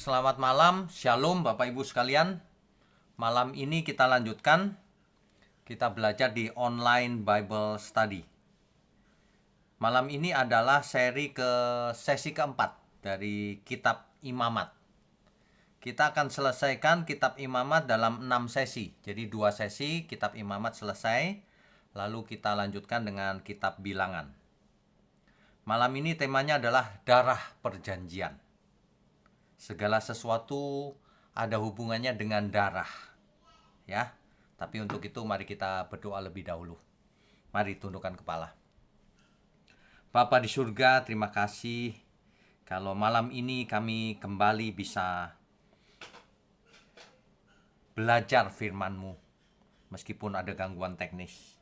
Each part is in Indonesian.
selamat malam, Shalom Bapak Ibu sekalian. Malam ini kita lanjutkan, kita belajar di online Bible Study. Malam ini adalah sesi keempat dari kitab Imamat. Kita akan selesaikan kitab Imamat dalam 6 sesi. Jadi 2 sesi kitab Imamat selesai, lalu kita lanjutkan dengan kitab Bilangan. Malam ini temanya adalah darah perjanjian. Segala sesuatu ada hubungannya dengan darah. Ya. Tapi untuk itu mari kita berdoa lebih dahulu. Mari tundukkan kepala. Bapa di surga, terima kasih kalau malam ini kami kembali bisa belajar firman-Mu meskipun ada gangguan teknis.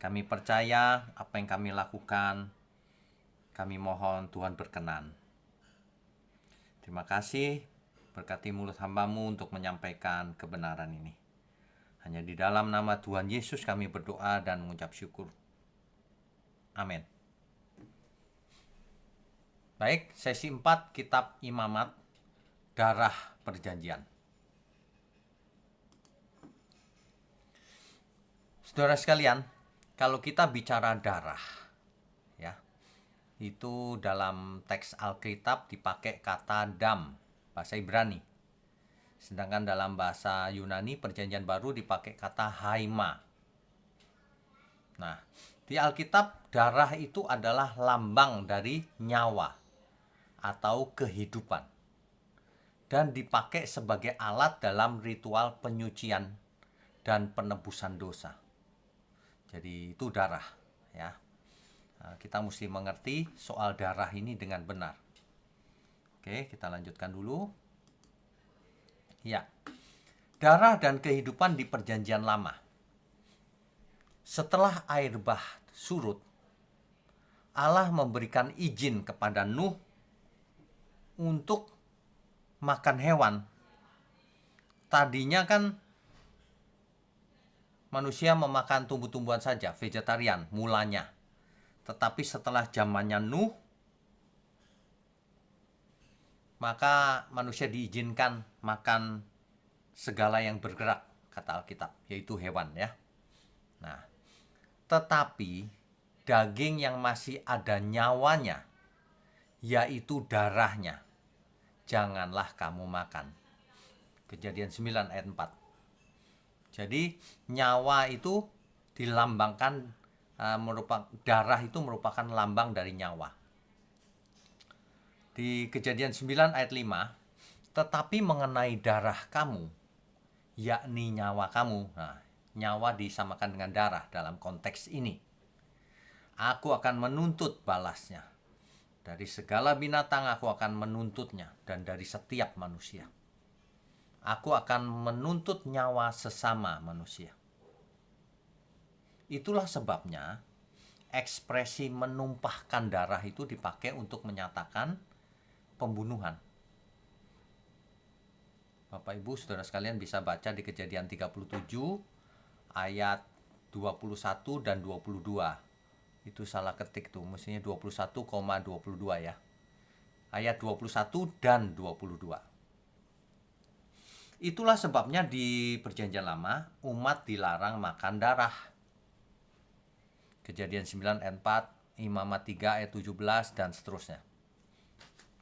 Kami percaya apa yang kami lakukan, kami mohon Tuhan berkenan. Terima kasih, berkati mulut hamba-Mu untuk menyampaikan kebenaran ini. Hanya di dalam nama Tuhan Yesus kami berdoa dan mengucap syukur. Amin. Baik, sesi 4 kitab Imamat, darah perjanjian. Saudara sekalian, kalau kita bicara darah, ya, itu dalam teks Alkitab dipakai kata dam, bahasa Ibrani. Sedangkan dalam bahasa Yunani perjanjian baru dipakai kata haima. Nah, di Alkitab darah itu adalah lambang dari nyawa atau kehidupan. Dan dipakai sebagai alat dalam ritual penyucian dan penebusan dosa. Jadi itu darah, ya. Kita mesti mengerti soal darah ini dengan benar. Oke, kita lanjutkan dulu. Ya, darah dan kehidupan di perjanjian lama. Setelah air bah surut, Allah memberikan izin kepada Nuh untuk makan hewan. Tadinya kan manusia memakan tumbuh-tumbuhan saja, vegetarian mulanya. Tetapi setelah zamannya Nuh, maka manusia diizinkan makan segala yang bergerak, kata Alkitab, yaitu hewan, ya. Nah, tetapi daging yang masih ada nyawanya, yaitu darahnya, janganlah kamu makan. Kejadian 9 ayat 4. Jadi nyawa itu dilambangkan, darah itu merupakan lambang dari nyawa. Di Kejadian 9 ayat 5, tetapi mengenai darah kamu, yakni nyawa kamu. Nah, nyawa disamakan dengan darah dalam konteks ini. Aku akan menuntut balasnya. Dari segala binatang aku akan menuntutnya, dan dari setiap manusia. Aku akan menuntut nyawa sesama manusia. Itulah sebabnya ekspresi menumpahkan darah itu dipakai untuk menyatakan pembunuhan. Bapak Ibu saudara sekalian bisa baca di Kejadian 37 ayat 21 dan 22. Itu salah ketik tuh, mestinya 21,22 ya. Ayat 21 dan 22. Itulah sebabnya di perjanjian lama umat dilarang makan darah. Kejadian 9 ayat 4, Imamat 3 ayat 17 dan seterusnya.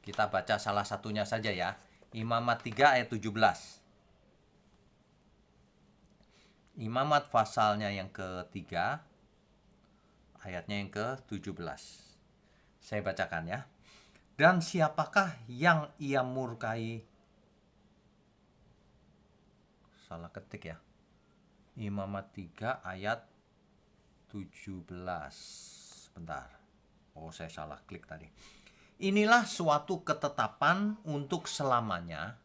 Kita baca salah satunya saja ya. Imamat 3 ayat 17. Imamat pasalnya yang ketiga, ayatnya yang ke-17. Saya bacakan ya. Dan siapakah yang ia murkai? Salah ketik ya. Imamat 3 ayat 17. Bentar. Oh, saya salah klik tadi. Inilah suatu ketetapan untuk selamanya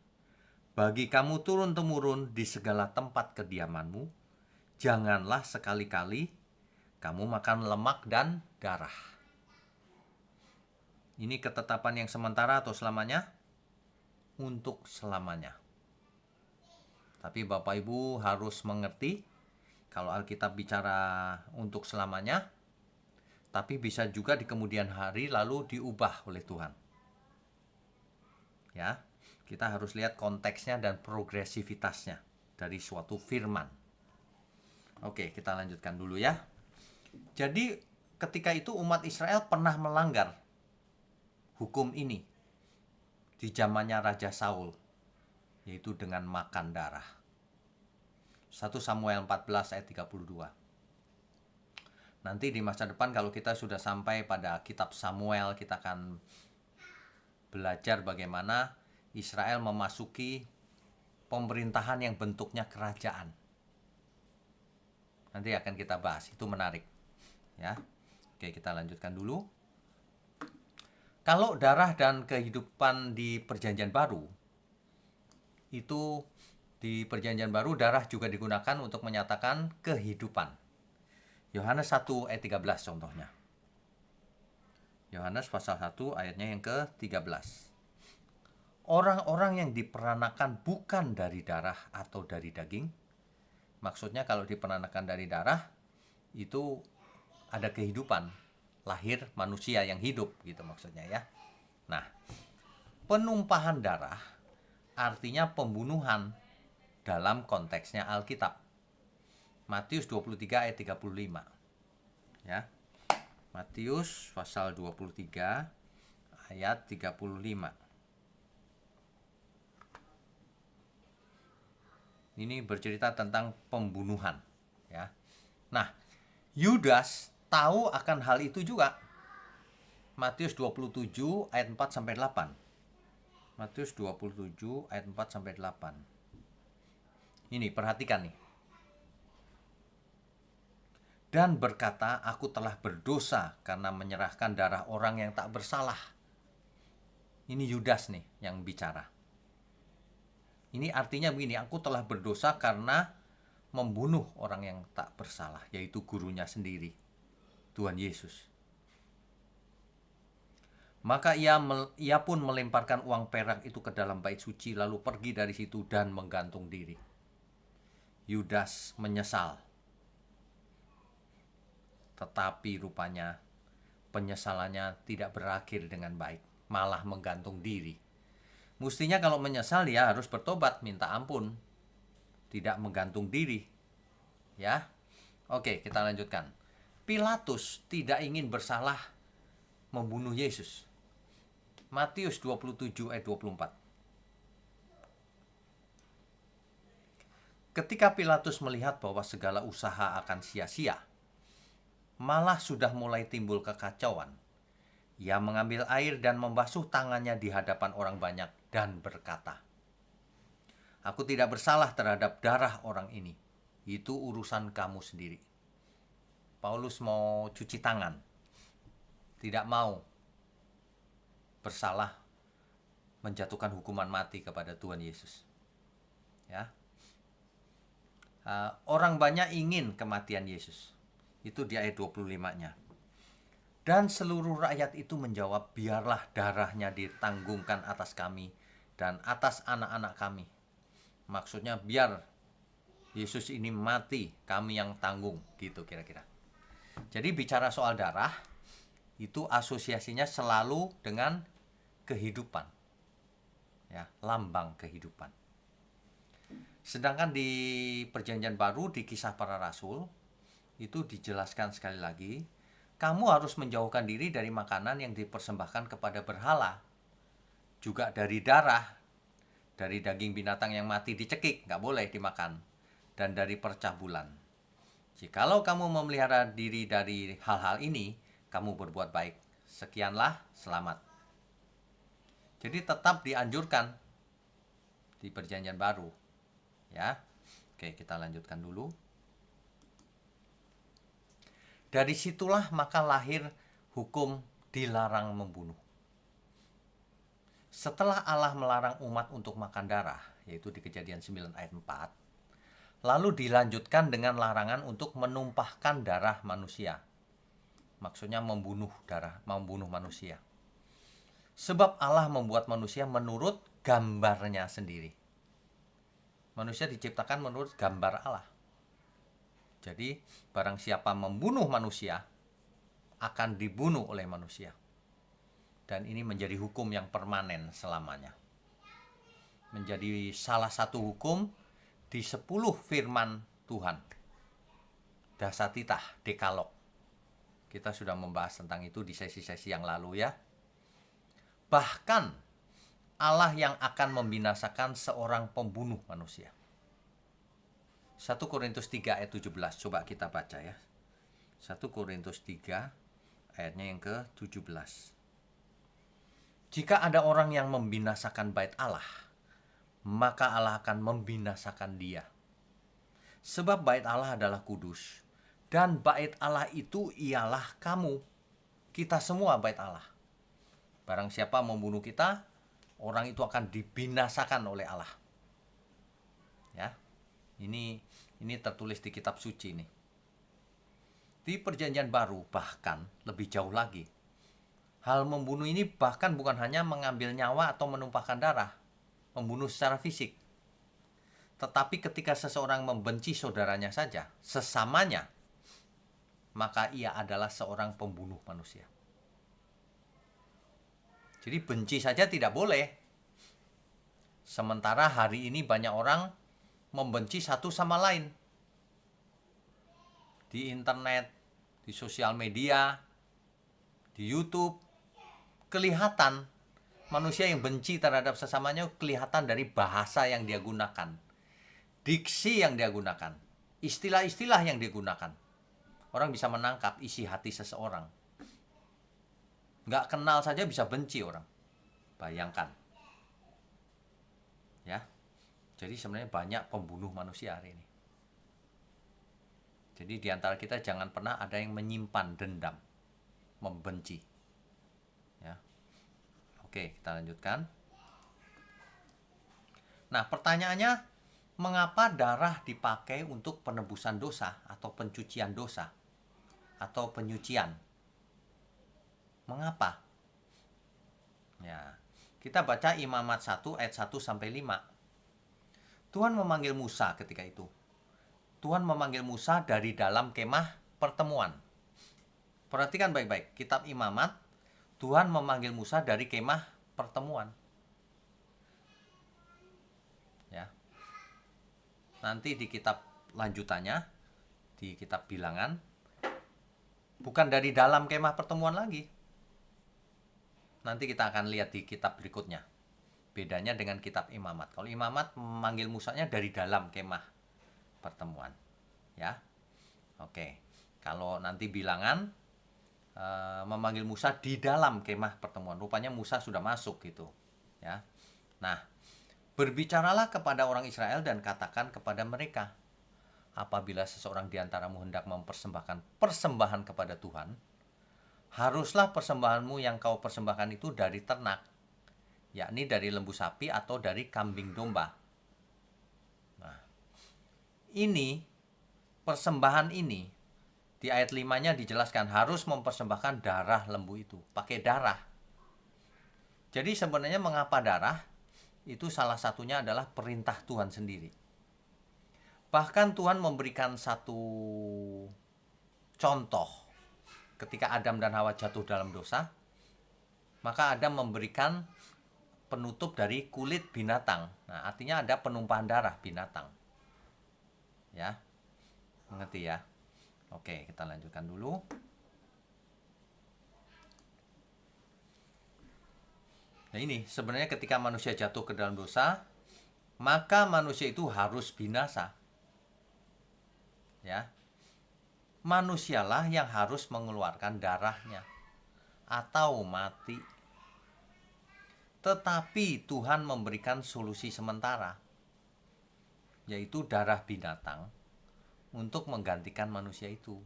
bagi kamu turun-temurun di segala tempat kediamanmu. Janganlah sekali-kali kamu makan lemak dan darah. Ini ketetapan yang sementara atau selamanya? Untuk selamanya. Tapi Bapak Ibu harus mengerti, kalau Alkitab bicara untuk selamanya, tapi bisa juga di kemudian hari lalu diubah oleh Tuhan. Ya, Kita harus lihat konteksnya dan progresivitasnya dari suatu firman. Oke, kita lanjutkan dulu ya. Jadi ketika itu umat Israel pernah melanggar hukum ini di zamannya Raja Saul, yaitu dengan makan darah. 1 Samuel 14 ayat 32. Nanti di masa depan kalau kita sudah sampai pada kitab Samuel, kita akan belajar bagaimana Israel memasuki pemerintahan yang bentuknya kerajaan. Nanti akan kita bahas, itu menarik. Ya. Oke, kita lanjutkan dulu. Kalau darah dan kehidupan di Perjanjian Baru, itu di Perjanjian Baru darah juga digunakan untuk menyatakan kehidupan. Yohanes 1 ayat 13 contohnya. Yohanes pasal 1 ayatnya yang ke-13. Orang-orang yang diperanakan bukan dari darah atau dari daging. Maksudnya kalau diperanakan dari darah, itu ada kehidupan. Lahir manusia yang hidup gitu maksudnya ya. Nah, penumpahan darah artinya pembunuhan dalam konteksnya Alkitab. Matius 23 ayat 35. Ya. Matius pasal 23 ayat 35. Ini bercerita tentang pembunuhan, ya. Nah, Yudas tahu akan hal itu juga. Matius 27 ayat 4 sampai 8. Matius 27 ayat 4 sampai 8. Ini perhatikan nih. Dan berkata, aku telah berdosa karena menyerahkan darah orang yang tak bersalah. Ini Yudas nih yang bicara. Ini artinya begini, aku telah berdosa karena membunuh orang yang tak bersalah, yaitu gurunya sendiri, Tuhan Yesus. Maka ia pun melemparkan uang perak itu ke dalam bait suci, lalu pergi dari situ dan menggantung diri. Yudas menyesal. Tetapi rupanya penyesalannya tidak berakhir dengan baik, malah menggantung diri. Mestinya kalau menyesal dia harus bertobat, minta ampun, tidak menggantung diri. Ya. Oke, kita lanjutkan. Pilatus tidak ingin bersalah membunuh Yesus. Matius 27 ayat 24. Ketika Pilatus melihat bahwa segala usaha akan sia-sia, malah sudah mulai timbul kekacauan, ia mengambil air dan membasuh tangannya di hadapan orang banyak dan berkata, aku tidak bersalah terhadap darah orang ini. Itu urusan kamu sendiri. Paulus mau cuci tangan. Tidak mau bersalah menjatuhkan hukuman mati kepada Tuhan Yesus. Ya. Orang banyak ingin kematian Yesus. Itu di ayat 25-nya. Dan seluruh rakyat itu menjawab, biarlah darahnya ditanggungkan atas kami dan atas anak-anak kami. Maksudnya biar Yesus ini mati, kami yang tanggung, gitu kira-kira. Jadi bicara soal darah, itu asosiasinya selalu dengan kehidupan. Ya, lambang kehidupan. Sedangkan di Perjanjian Baru, di Kisah Para Rasul, itu dijelaskan sekali lagi, kamu harus menjauhkan diri dari makanan yang dipersembahkan kepada berhala. Juga dari darah, dari daging binatang yang mati dicekik, nggak boleh dimakan. Dan dari percabulan. Jikalau kamu memelihara diri dari hal-hal ini, kamu berbuat baik. Sekianlah, selamat. Jadi tetap dianjurkan di Perjanjian Baru. Ya. Oke, kita lanjutkan dulu. Dari situlah maka lahir hukum dilarang membunuh. Setelah Allah melarang umat untuk makan darah, yaitu di Kejadian 9 ayat 4, lalu dilanjutkan dengan larangan untuk menumpahkan darah manusia. Maksudnya membunuh manusia. Sebab Allah membuat manusia menurut gambarnya sendiri. Manusia diciptakan menurut gambar Allah. Jadi, barang siapa membunuh manusia, akan dibunuh oleh manusia. Dan ini menjadi hukum yang permanen selamanya. menjadi salah satu hukum di 10 firman Tuhan. Dasatitah, Dekalog. Kita sudah membahas tentang itu di sesi-sesi yang lalu ya. Bahkan Allah yang akan membinasakan seorang pembunuh manusia. 1 Korintus 3 ayat 17, coba kita baca ya. 1 Korintus 3 ayatnya yang ke-17. Jika ada orang yang membinasakan bait Allah, maka Allah akan membinasakan dia. Sebab bait Allah adalah kudus, dan bait Allah itu ialah kamu. Kita semua bait Allah. Barang siapa membunuh kita, orang itu akan dibinasakan oleh Allah. Ya. Ini tertulis di kitab suci nih. Di perjanjian baru bahkan lebih jauh lagi. Hal membunuh ini bahkan bukan hanya mengambil nyawa atau menumpahkan darah, membunuh secara fisik. Tetapi ketika seseorang membenci saudaranya saja, sesamanya, maka ia adalah seorang pembunuh manusia. Jadi benci saja tidak boleh. Sementara hari ini banyak orang membenci satu sama lain. Di internet, di sosial media, di YouTube, kelihatan manusia yang benci terhadap sesamanya kelihatan dari bahasa yang dia gunakan, diksi yang dia gunakan, istilah-istilah yang dia gunakan. Orang bisa menangkap isi hati seseorang. Nggak kenal saja bisa benci orang. Bayangkan. Ya. Jadi sebenarnya banyak pembunuh manusia hari ini. Jadi di antara kita jangan pernah ada yang menyimpan dendam, membenci. Ya. Oke, kita lanjutkan. Nah, pertanyaannya, mengapa darah dipakai untuk penebusan dosa atau pencucian dosa atau penyucian? Mengapa? Ya, kita baca Imamat 1 ayat 1 sampai 5. Tuhan memanggil Musa ketika itu. Tuhan memanggil Musa dari dalam kemah pertemuan. Perhatikan baik-baik, kitab Imamat, Tuhan memanggil Musa dari kemah pertemuan. Ya. Nanti di kitab lanjutannya, di kitab Bilangan, bukan dari dalam kemah pertemuan lagi. Nanti kita akan lihat di kitab berikutnya. Bedanya dengan kitab Imamat. Kalau Imamat memanggil Musanya dari dalam kemah pertemuan. Ya. Oke. Kalau nanti Bilangan memanggil Musa di dalam kemah pertemuan. Rupanya Musa sudah masuk gitu. Ya. Nah, berbicaralah kepada orang Israel dan katakan kepada mereka, apabila seseorang di antaramu hendak mempersembahkan persembahan kepada Tuhan, haruslah persembahanmu yang kau persembahkan itu dari ternak, yakni dari lembu sapi atau dari kambing domba. Nah, ini persembahan ini di ayat 5-nya dijelaskan harus mempersembahkan darah lembu itu, pakai darah. Jadi sebenarnya mengapa darah? Itu salah satunya adalah perintah Tuhan sendiri. Bahkan Tuhan memberikan satu contoh ketika Adam dan Hawa jatuh dalam dosa, maka Adam memberikan penutup dari kulit binatang. Nah, artinya ada penumpahan darah binatang. Ya. Mengerti ya? Oke, kita lanjutkan dulu. Nah, ini sebenarnya ketika manusia jatuh ke dalam dosa, maka manusia itu harus binasa. Ya. Manusialah yang harus mengeluarkan darahnya atau mati. Tetapi Tuhan memberikan solusi sementara, yaitu darah binatang, untuk menggantikan manusia itu,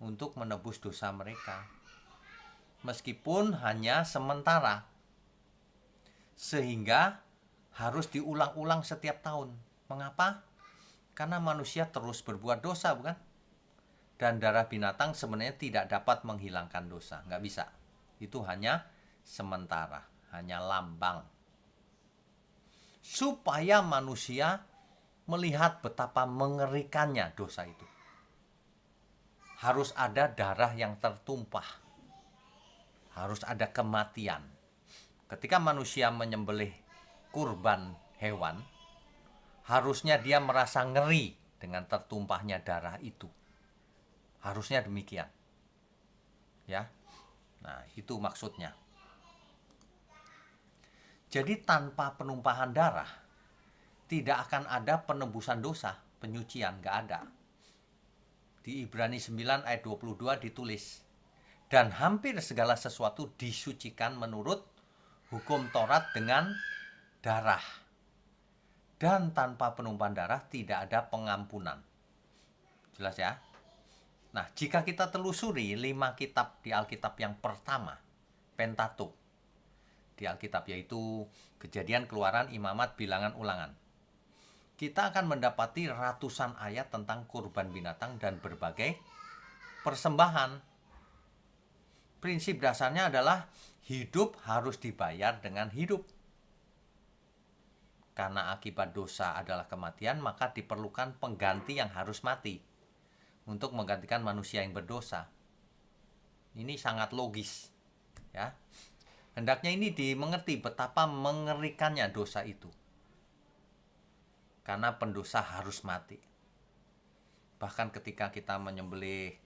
untuk menebus dosa mereka. Meskipun hanya sementara, sehingga harus diulang-ulang setiap tahun. Mengapa? Karena manusia terus berbuat dosa, bukan? Dan darah binatang sebenarnya tidak dapat menghilangkan dosa, nggak bisa. Itu hanya sementara. Hanya lambang, supaya manusia melihat betapa mengerikannya dosa itu. Harus ada darah yang tertumpah, harus ada kematian. Ketika manusia menyembelih kurban hewan, harusnya dia merasa ngeri dengan tertumpahnya darah itu. Harusnya demikian. Ya. Nah, itu maksudnya. Jadi tanpa penumpahan darah, tidak akan ada penebusan dosa, penyucian, nggak ada. Di Ibrani 9 ayat 22 ditulis, dan hampir segala sesuatu disucikan menurut hukum Taurat dengan darah. Dan tanpa penumpahan darah tidak ada pengampunan. Jelas ya? Nah, jika kita telusuri 5 kitab di Alkitab yang pertama, Pentatuk di Alkitab, yaitu Kejadian, Keluaran, Imamat, Bilangan, Ulangan, kita akan mendapati ratusan ayat tentang kurban binatang dan berbagai persembahan. Prinsip dasarnya adalah hidup harus dibayar dengan hidup. Karena akibat dosa adalah kematian, maka diperlukan pengganti yang harus mati untuk menggantikan manusia yang berdosa. Ini sangat logis, ya. Hendaknya ini dimengerti betapa mengerikannya dosa itu. Karena pendosa harus mati. Bahkan ketika kita menyembelih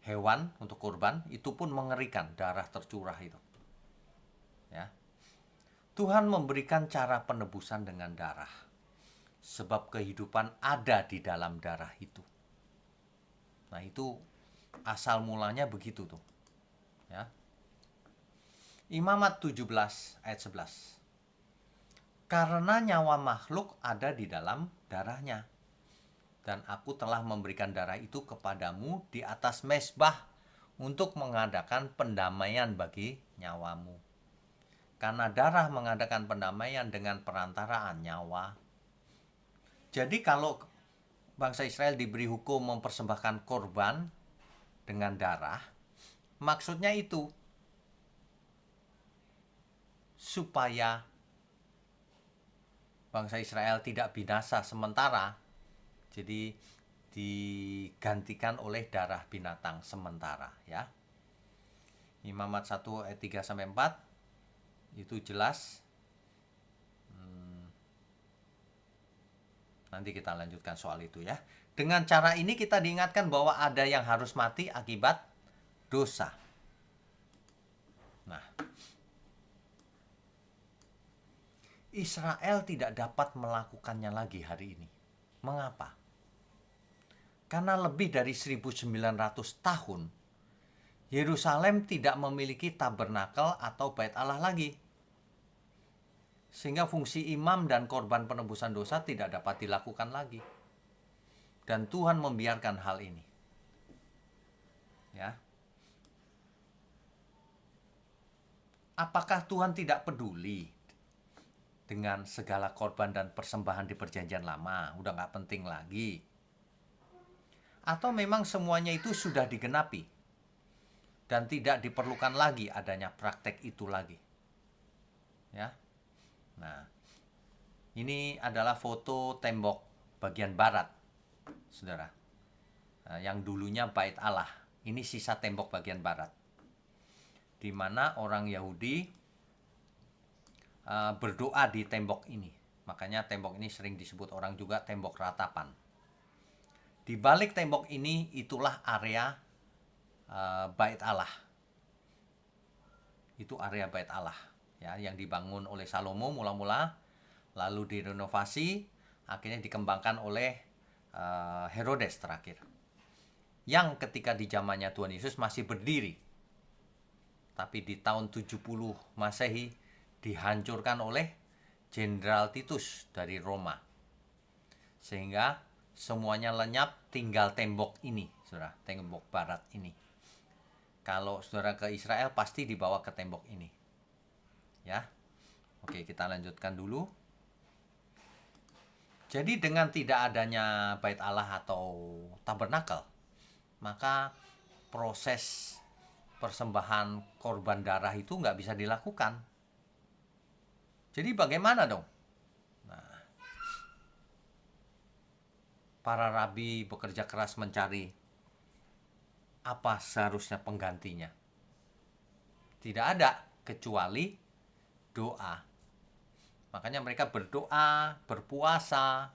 hewan untuk kurban, itu pun mengerikan, darah tercurah itu. Ya. Tuhan memberikan cara penebusan dengan darah. Sebab kehidupan ada di dalam darah itu. Nah, itu asal mulanya begitu tuh. Ya. Imamat 17 ayat 11. Karena nyawa makhluk ada di dalam darahnya. Dan aku telah memberikan darah itu kepadamu di atas mezbah untuk mengadakan pendamaian bagi nyawamu. Karena darah mengadakan pendamaian dengan perantaraan nyawa. Jadi kalau bangsa Israel diberi hukum mempersembahkan korban dengan darah, maksudnya itu supaya bangsa Israel tidak binasa sementara, jadi digantikan oleh darah binatang sementara, ya. Imamat 1 ayat 3 sampai 4 itu jelas. Nanti kita lanjutkan soal itu, ya. Dengan cara ini kita diingatkan bahwa ada yang harus mati akibat dosa. Nah, Israel tidak dapat melakukannya lagi hari ini. Mengapa? Karena lebih dari 1900 tahun Yerusalem tidak memiliki tabernakel atau bait Allah lagi. Sehingga fungsi imam dan korban penebusan dosa tidak dapat dilakukan lagi. Dan Tuhan membiarkan hal ini. Ya. Apakah Tuhan tidak peduli dengan segala korban dan persembahan di perjanjian lama? Udah gak penting lagi. Atau memang semuanya itu sudah digenapi dan tidak diperlukan lagi adanya praktek itu lagi? Ya. Nah, ini adalah foto tembok bagian barat, saudara. Nah, yang dulunya bait Allah. Ini sisa tembok bagian barat, di mana orang Yahudi berdoa di tembok ini. Makanya tembok ini sering disebut orang juga tembok ratapan. Di balik tembok ini itulah area bait Allah. Itu area bait Allah, ya, yang dibangun oleh Salomo mula-mula, lalu direnovasi, akhirnya dikembangkan oleh Herodes terakhir, yang ketika di zamannya Tuhan Yesus masih berdiri, tapi di tahun 70 Masehi dihancurkan oleh Jenderal Titus dari Roma, sehingga semuanya lenyap, tinggal tembok ini, saudara, tembok barat ini. Kalau saudara ke Israel pasti dibawa ke tembok ini, ya. Oke, kita lanjutkan dulu. Jadi dengan tidak adanya bait Allah atau tabernakel, maka proses persembahan korban darah itu nggak bisa dilakukan. Jadi bagaimana dong? Nah, para rabi bekerja keras mencari apa seharusnya penggantinya. Tidak ada kecuali doa. Makanya mereka berdoa, berpuasa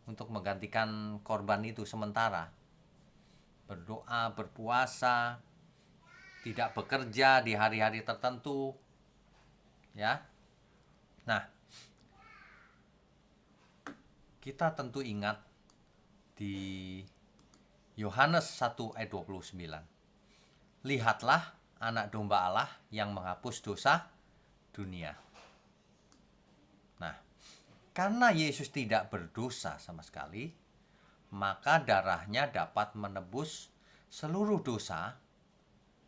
untuk menggantikan korban itu sementara. Berdoa, berpuasa, tidak bekerja di hari-hari tertentu. Ya. Nah, kita tentu ingat di Yohanes 1 ayat 29. Lihatlah anak domba Allah yang menghapus dosa dunia. Nah, karena Yesus tidak berdosa sama sekali, maka darahnya dapat menebus seluruh dosa.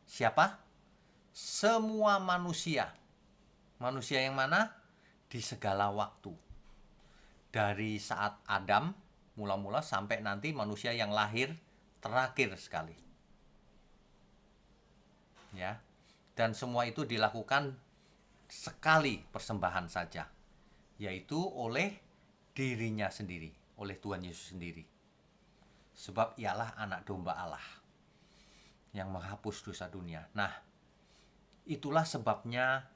Siapa? Semua manusia. Manusia yang mana? Di segala waktu. Dari saat Adam mula-mula sampai nanti manusia yang lahir terakhir sekali. Ya. Dan semua itu dilakukan sekali persembahan saja, yaitu oleh dirinya sendiri, oleh Tuhan Yesus sendiri. Sebab ialah anak domba Allah yang menghapus dosa dunia. Nah, itulah sebabnya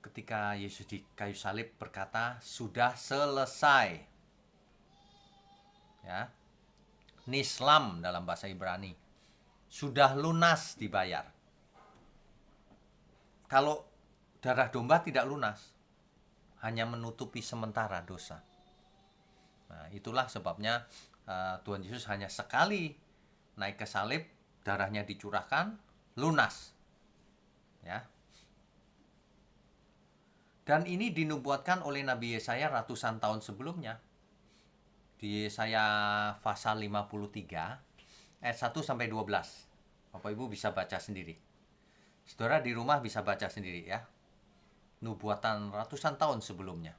ketika Yesus di kayu salib berkata, sudah selesai. Ya. Nislam dalam bahasa Ibrani. Sudah lunas dibayar. Kalau darah domba tidak lunas, hanya menutupi sementara dosa. Nah, itulah sebabnya Tuhan Yesus hanya sekali naik ke salib, darahnya dicurahkan, lunas. Ya. Dan ini dinubuatkan oleh Nabi Yesaya ratusan tahun sebelumnya. Di Yesaya pasal 53 ayat 1 sampai 12. Bapak Ibu bisa baca sendiri. Saudara di rumah bisa baca sendiri ya. Nubuatan ratusan tahun sebelumnya.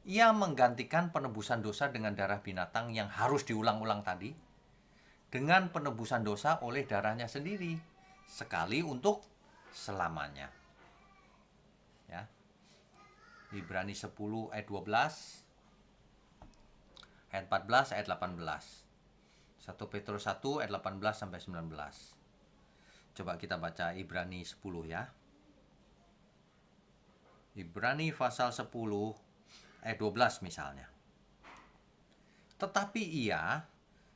Ia menggantikan penebusan dosa dengan darah binatang yang harus diulang-ulang tadi dengan penebusan dosa oleh darahnya sendiri, sekali untuk selamanya. Ya. Ibrani 10 ayat 12, ayat 14, ayat 18. 1 Petrus 1 ayat 18 sampai 19. Coba kita baca Ibrani 10 ya. Ibrani pasal 10 ayat 12 misalnya. Tetapi ia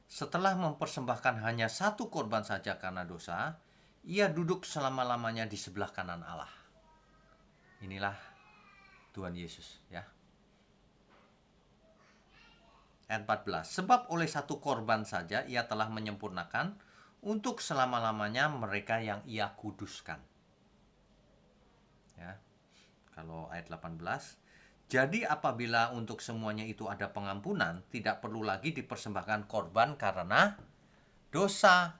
setelah mempersembahkan hanya satu korban saja karena dosa, ia duduk selama-lamanya di sebelah kanan Allah. Inilah Tuhan Yesus ya. Ayat 14. Sebab oleh satu korban saja ia telah menyempurnakan untuk selama-lamanya mereka yang ia kuduskan. Ya. Kalau ayat 18, jadi apabila untuk semuanya itu ada pengampunan, tidak perlu lagi dipersembahkan korban karena dosa.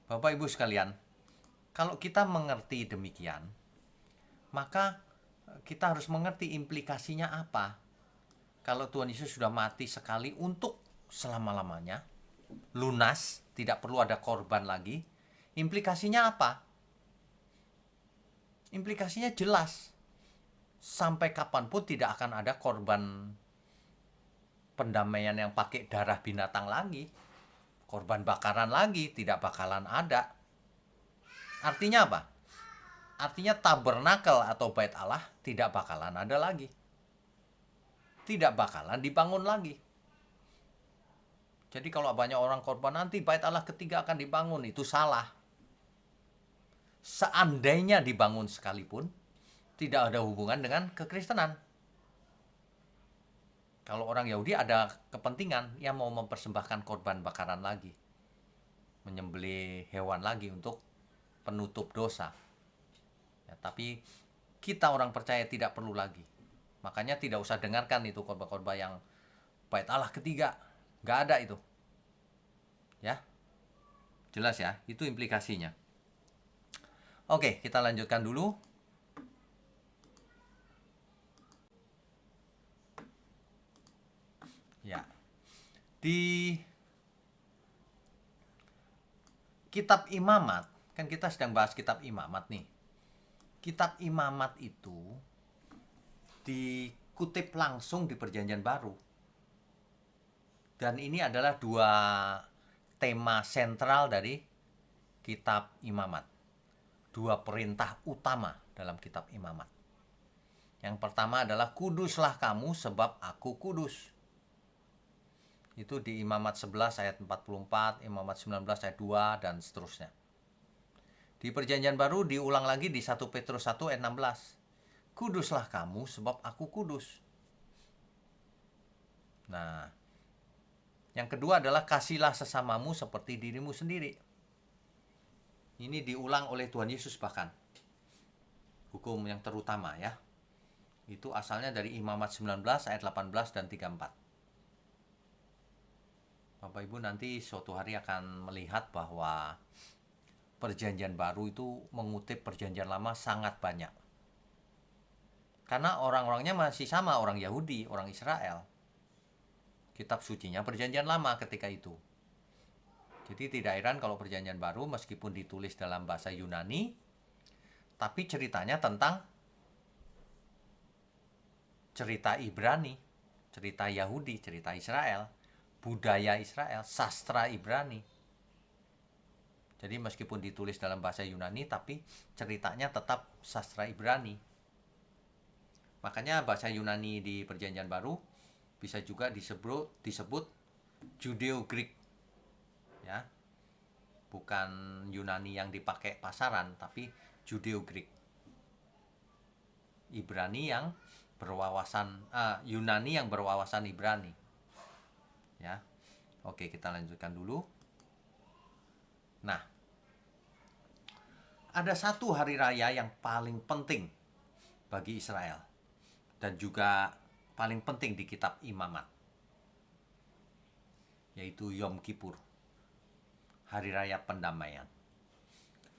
Bapak Ibu sekalian, kalau kita mengerti demikian, maka kita harus mengerti implikasinya apa. Kalau Tuhan Yesus sudah mati sekali untuk selama-lamanya, lunas, tidak perlu ada korban lagi, implikasinya apa? Implikasinya jelas. Sampai kapanpun tidak akan ada korban pendamaian yang pakai darah binatang lagi. Korban bakaran lagi tidak bakalan ada. Artinya apa? Artinya tabernakel atau bait Allah tidak bakalan ada lagi. Tidak bakalan dibangun lagi. Jadi kalau banyak orang korban nanti bait Allah ketiga akan dibangun, itu salah. Seandainya dibangun sekalipun, tidak ada hubungan dengan kekristenan. Kalau orang Yahudi ada kepentingan, yang mau mempersembahkan korban bakaran lagi, menyembelih hewan lagi untuk penutup dosa. Ya, tapi kita orang percaya tidak perlu lagi. Makanya tidak usah dengarkan itu korban-korban yang bait Allah ketiga. Nggak ada itu. Ya, jelas ya, itu implikasinya. Oke, kita lanjutkan dulu. Ya, di kitab Imamat, kan kita sedang bahas kitab Imamat nih. Kitab Imamat itu dikutip langsung di Perjanjian Baru. Dan ini adalah dua tema sentral dari kitab Imamat. Dua perintah utama dalam kitab Imamat. Yang pertama adalah kuduslah kamu sebab aku kudus. Itu di Imamat 11 ayat 44, Imamat 19 ayat 2, dan seterusnya. Di Perjanjian Baru diulang lagi di 1 Petrus 1 ayat 16. Kuduslah kamu sebab aku kudus. Nah, yang kedua adalah kasihlah sesamamu seperti dirimu sendiri. Ini diulang oleh Tuhan Yesus bahkan. Hukum yang terutama ya. Itu asalnya dari Imamat 19 ayat 18 dan 34. Bapak Ibu nanti suatu hari akan melihat bahwa Perjanjian Baru itu mengutip Perjanjian Lama sangat banyak. Karena orang-orangnya masih sama, orang Yahudi, orang Israel. Kitab sucinya Perjanjian Lama ketika itu. Jadi tidak heran kalau Perjanjian Baru meskipun ditulis dalam bahasa Yunani, tapi ceritanya tentang cerita Ibrani, cerita Yahudi, cerita Israel, budaya Israel, sastra Ibrani. Jadi meskipun ditulis dalam bahasa Yunani, tapi ceritanya tetap sastra Ibrani. Makanya bahasa Yunani di Perjanjian Baru bisa juga disebut Judeo-Greek. Ya. Bukan Yunani yang dipakai pasaran, tapi Judeo-Greek. Ibrani yang berwawasan Yunani yang berwawasan Ibrani. Ya. Oke, kita lanjutkan dulu. Nah, ada satu hari raya yang paling penting bagi Israel dan juga paling penting di kitab Imamat, yaitu Yom Kippur, hari raya pendamaian.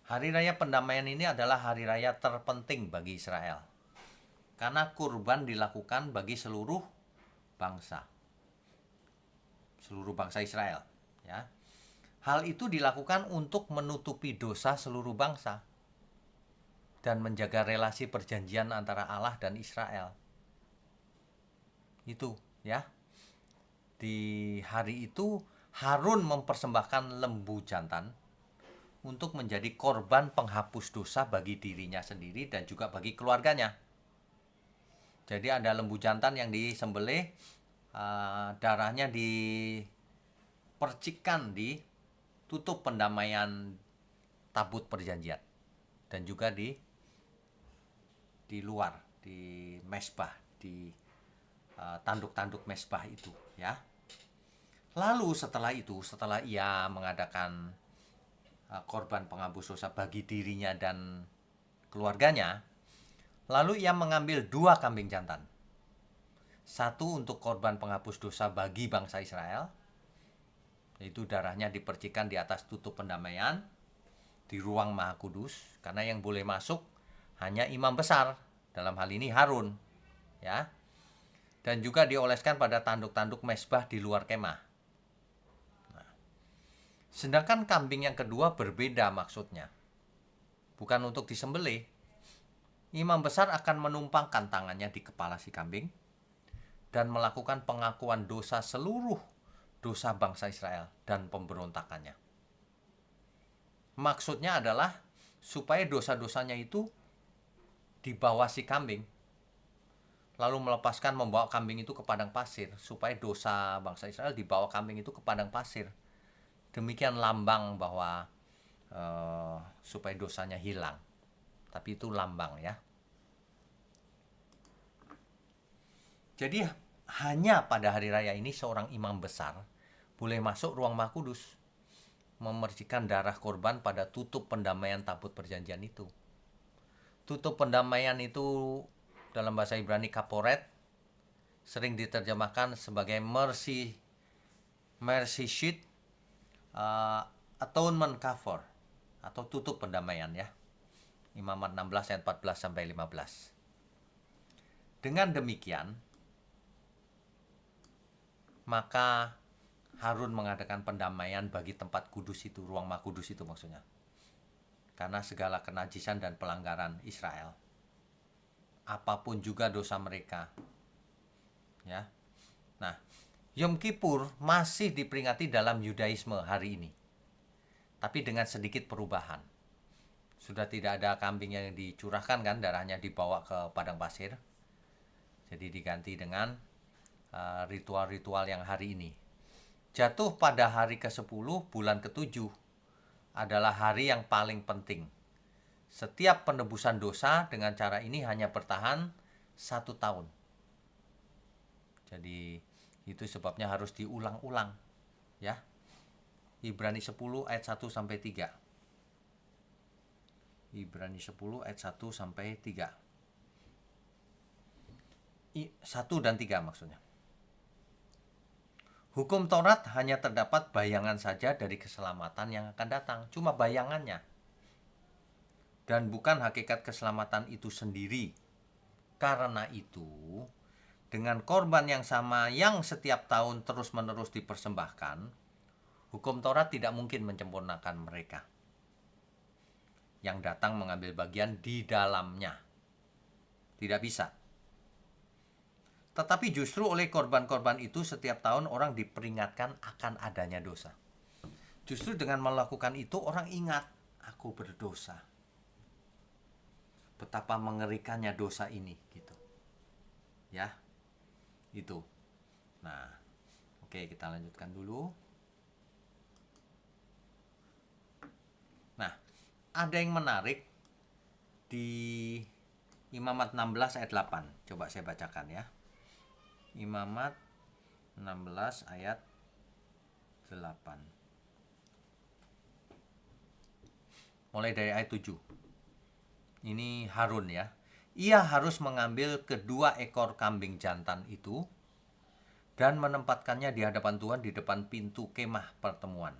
Hari raya pendamaian ini adalah hari raya terpenting bagi Israel karena kurban dilakukan bagi seluruh bangsa Israel, ya. Hal itu dilakukan untuk menutupi dosa seluruh bangsa dan menjaga relasi perjanjian antara Allah dan Israel. Itu, ya. Di hari itu Harun mempersembahkan lembu jantan untuk menjadi korban penghapus dosa bagi dirinya sendiri dan juga bagi keluarganya. Jadi ada lembu jantan yang disembelih, darahnya dipercikkan di tutup pendamaian tabut perjanjian dan juga di luar, di mesbah, di tanduk-tanduk mesbah itu, ya. Lalu setelah ia mengadakan korban penghapus dosa bagi dirinya dan keluarganya, lalu ia mengambil 2 kambing jantan. Satu untuk korban penghapus dosa bagi bangsa Israel, yaitu darahnya dipercikkan di atas tutup pendamaian di ruang Maha Kudus, karena yang boleh masuk hanya imam besar, dalam hal ini Harun, ya. Dan juga dioleskan pada tanduk-tanduk mesbah di luar kemah. Nah, sedangkan kambing yang kedua berbeda maksudnya. Bukan untuk disembelih. Imam besar akan menumpangkan tangannya di kepala si kambing dan melakukan pengakuan dosa seluruh dosa bangsa Israel dan pemberontakannya. Maksudnya adalah supaya dosa-dosanya itu dibawa si kambing, lalu membawa kambing itu ke padang pasir, supaya dosa bangsa Israel dibawa kambing itu ke padang pasir. Demikian lambang bahwa supaya dosanya hilang. Tapi itu lambang, ya. Jadi hanya pada hari raya ini seorang imam besar boleh masuk ruang Maha Kudus, memercikan darah korban pada tutup pendamaian tabut perjanjian itu. Tutup pendamaian itu dalam bahasa Ibrani kaporet, sering diterjemahkan sebagai mercy sheet, atonement cover, atau tutup pendamaian, ya. Imamat 16 ayat 14 sampai 15. Dengan demikian, maka Harun mengadakan pendamaian bagi tempat kudus itu, ruang Maha Kudus itu maksudnya. Karena segala kenajisan dan pelanggaran Israel. Apapun juga dosa mereka. Ya. Nah, Yom Kippur masih diperingati dalam Yudaisme hari ini. Tapi dengan sedikit perubahan. Sudah tidak ada kambing yang dicurahkan kan, darahnya dibawa ke padang pasir. Jadi diganti dengan ritual-ritual yang hari ini. Jatuh pada hari ke-10 bulan ke-7 adalah hari yang paling penting. Setiap penebusan dosa dengan cara ini hanya bertahan 1 tahun. Jadi itu sebabnya harus diulang-ulang, ya. Ibrani 10 ayat 1 sampai 3. Ibrani 10 ayat 1 sampai 3. 1 dan 3 maksudnya. Hukum Taurat hanya terdapat bayangan saja dari keselamatan yang akan datang. Cuma bayangannya. Dan bukan hakikat keselamatan itu sendiri. Karena itu, dengan korban yang sama yang setiap tahun terus-menerus dipersembahkan, hukum Taurat tidak mungkin menyempurnakan mereka yang datang mengambil bagian di dalamnya. Tidak bisa. Tetapi justru oleh korban-korban itu setiap tahun orang diperingatkan akan adanya dosa. Justru dengan melakukan itu orang ingat, aku berdosa. Betapa mengerikannya dosa ini gitu. Ya. Itu. Nah, oke, kita lanjutkan dulu. Nah, ada yang menarik di Imamat 16 ayat 8. Coba saya bacakan ya. Imamat 16 ayat 8. Mulai dari ayat 7. Ini Harun ya. Ia harus mengambil kedua ekor kambing jantan itu dan menempatkannya di hadapan Tuhan di depan pintu kemah pertemuan.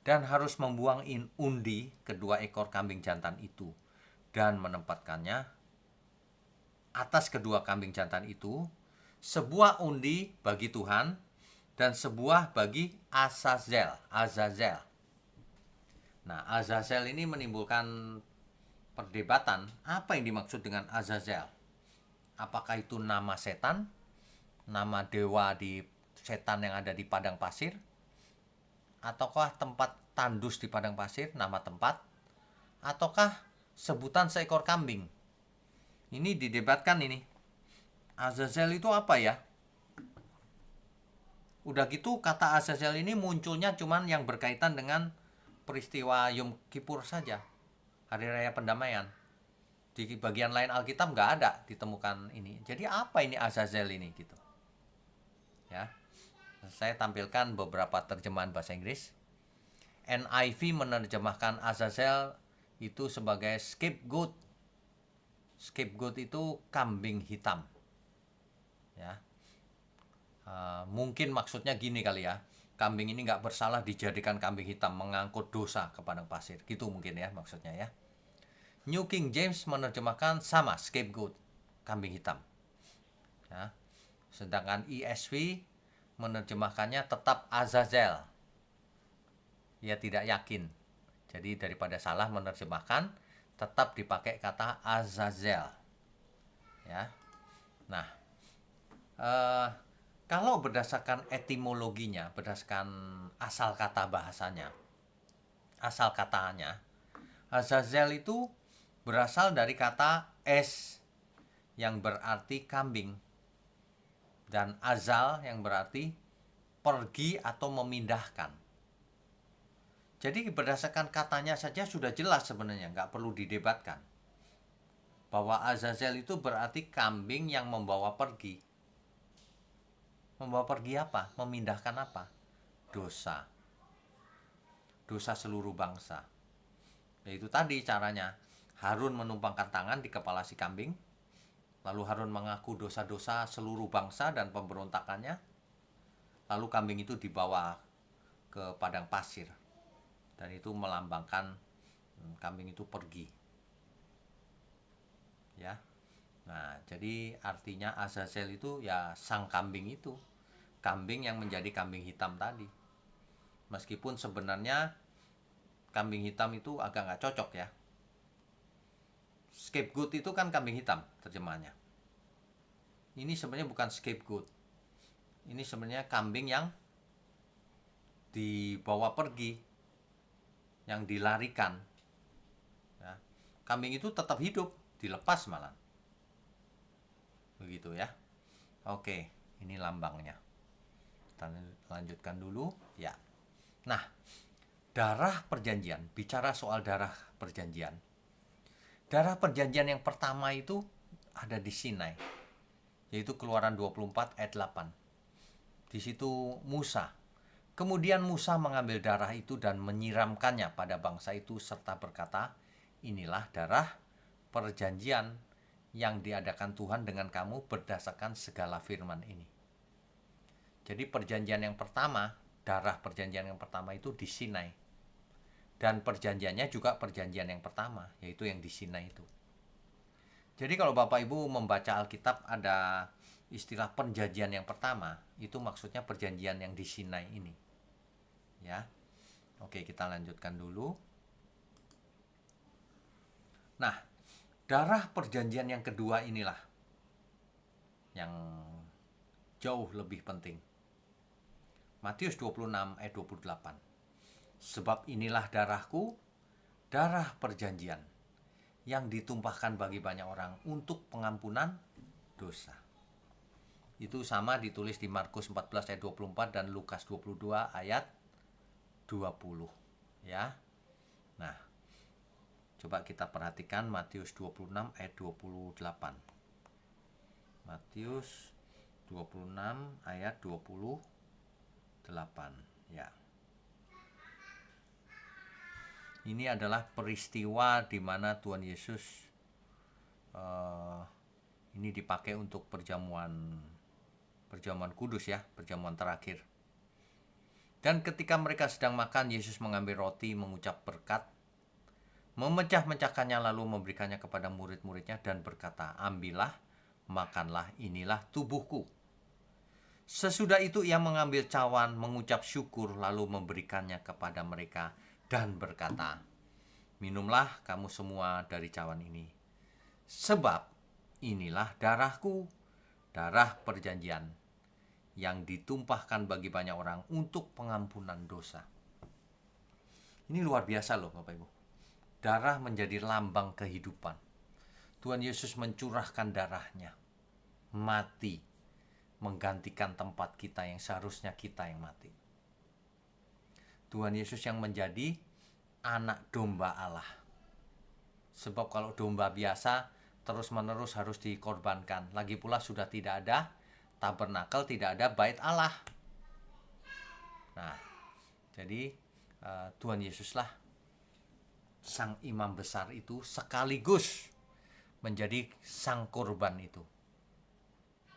Dan harus membuang undi kedua ekor kambing jantan itu dan menempatkannya atas kedua kambing jantan itu, sebuah undi bagi Tuhan dan sebuah bagi Azazel. Nah, Azazel ini menimbulkan perdebatan. Apa yang dimaksud dengan Azazel? Apakah itu nama setan? Nama dewa di setan yang ada di padang pasir? Ataukah tempat tandus di padang pasir, nama tempat? Ataukah sebutan seekor kambing? Ini didebatkan ini. Azazel itu apa ya? Udah gitu kata Azazel ini munculnya cuman yang berkaitan dengan peristiwa Yom Kippur saja. Hari Raya Pendamaian. Di bagian lain Alkitab nggak ada ditemukan ini. Jadi apa ini Azazel ini gitu? Ya. Saya tampilkan beberapa terjemahan bahasa Inggris. NIV menerjemahkan Azazel itu sebagai scapegoat. Scapegoat itu kambing hitam. Ya, mungkin maksudnya gini kali ya, kambing ini nggak bersalah dijadikan kambing hitam mengangkut dosa ke padang pasir, gitu mungkin ya maksudnya ya. New King James menerjemahkan sama, scapegoat, kambing hitam. Ya. Sedangkan ESV menerjemahkannya tetap Azazel. Ia tidak yakin. Jadi daripada salah menerjemahkan, tetap dipakai kata Azazel. Ya. Nah, kalau berdasarkan etimologinya, berdasarkan asal kata bahasanya, asal katanya, Azazel itu berasal dari kata es yang berarti kambing dan azal yang berarti pergi atau memindahkan. Jadi berdasarkan katanya saja sudah jelas sebenarnya, nggak perlu didebatkan. Bahwa Azazel itu berarti kambing yang membawa pergi. Membawa pergi apa? Memindahkan apa? Dosa. Dosa seluruh bangsa. Yaitu tadi caranya. Harun menumpangkan tangan di kepala si kambing. Lalu Harun mengaku dosa-dosa seluruh bangsa dan pemberontakannya. Lalu kambing itu dibawa ke padang pasir. Dan itu melambangkan kambing itu pergi. Ya. Nah, jadi artinya Azazel itu ya sang kambing itu. Kambing yang menjadi kambing hitam tadi. Meskipun sebenarnya kambing hitam itu agak nggak cocok ya. Scapegoat itu kan kambing hitam terjemahannya. Ini sebenarnya bukan scapegoat. Ini sebenarnya kambing yang dibawa pergi, yang dilarikan. kambing itu tetap hidup, dilepas malah. Begitu ya. Oke, ini lambangnya. Kita lanjutkan dulu ya. Nah, darah perjanjian, bicara soal darah perjanjian. Darah perjanjian yang pertama itu ada di Sinai, yaitu Keluaran 24 ayat 8. Di situ Musa. Kemudian Musa mengambil darah itu dan menyiramkannya pada bangsa itu serta berkata, inilah darah perjanjian yang diadakan Tuhan dengan kamu berdasarkan segala firman ini. Jadi perjanjian yang pertama, darah perjanjian yang pertama itu di Sinai. Dan perjanjiannya juga perjanjian yang pertama, yaitu yang di Sinai itu. Jadi kalau Bapak Ibu membaca Alkitab ada istilah perjanjian yang pertama, itu maksudnya perjanjian yang di Sinai ini. Ya. Oke, kita lanjutkan dulu. Nah, darah perjanjian yang kedua inilah yang jauh lebih penting. Matius 26 ayat 28. Sebab inilah darahku, darah perjanjian yang ditumpahkan bagi banyak orang untuk pengampunan dosa. Itu sama ditulis di Markus 14 ayat 24 dan Lukas 22 ayat 20 ya. Nah, coba kita perhatikan Matius 26 ayat 28. Matius 26 ayat 28 ya. Ini adalah peristiwa di mana Tuhan Yesus ini dipakai untuk perjamuan kudus ya, perjamuan terakhir. Dan ketika mereka sedang makan, Yesus mengambil roti, mengucap berkat, memecah-mecahkannya lalu memberikannya kepada murid-muridnya dan berkata, ambillah, makanlah, inilah tubuhku. Sesudah itu ia mengambil cawan, mengucap syukur, lalu memberikannya kepada mereka dan berkata, minumlah kamu semua dari cawan ini. Sebab inilah darahku, darah perjanjian yang ditumpahkan bagi banyak orang untuk pengampunan dosa. Ini luar biasa loh Bapak Ibu. Darah menjadi lambang kehidupan. Tuhan Yesus mencurahkan darahnya, mati, menggantikan tempat kita yang seharusnya kita yang mati. Tuhan Yesus yang menjadi anak domba Allah. Sebab kalau domba biasa terus-menerus harus dikorbankan. Lagi pula sudah tidak ada tabernakel, tidak ada bait Allah. Nah, jadi Tuhan Yesuslah sang imam besar itu sekaligus menjadi sang korban itu.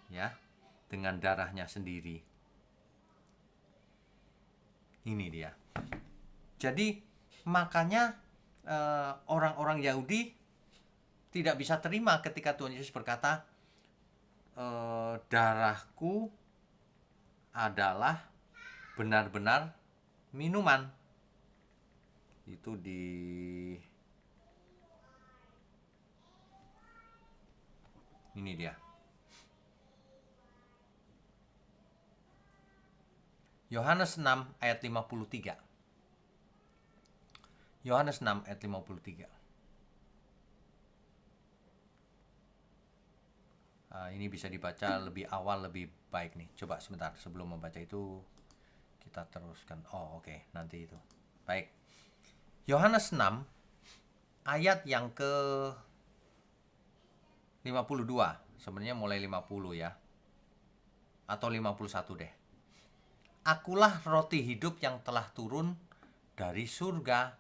Ya, dengan darahnya sendiri. Ini dia. Jadi makanya orang-orang Yahudi tidak bisa terima ketika Tuhan Yesus berkata, darahku adalah benar-benar minuman. Itu ini dia. Yohanes 6 ayat 53. Yohanes 6 ayat 53. Ini bisa dibaca lebih awal lebih baik nih. Coba sebentar sebelum membaca itu kita teruskan. Oh oke, nanti itu. Baik. Yohanes 6 ayat yang ke 52. Sebenarnya mulai 50 ya. Atau 51 deh. Akulah roti hidup yang telah turun dari surga.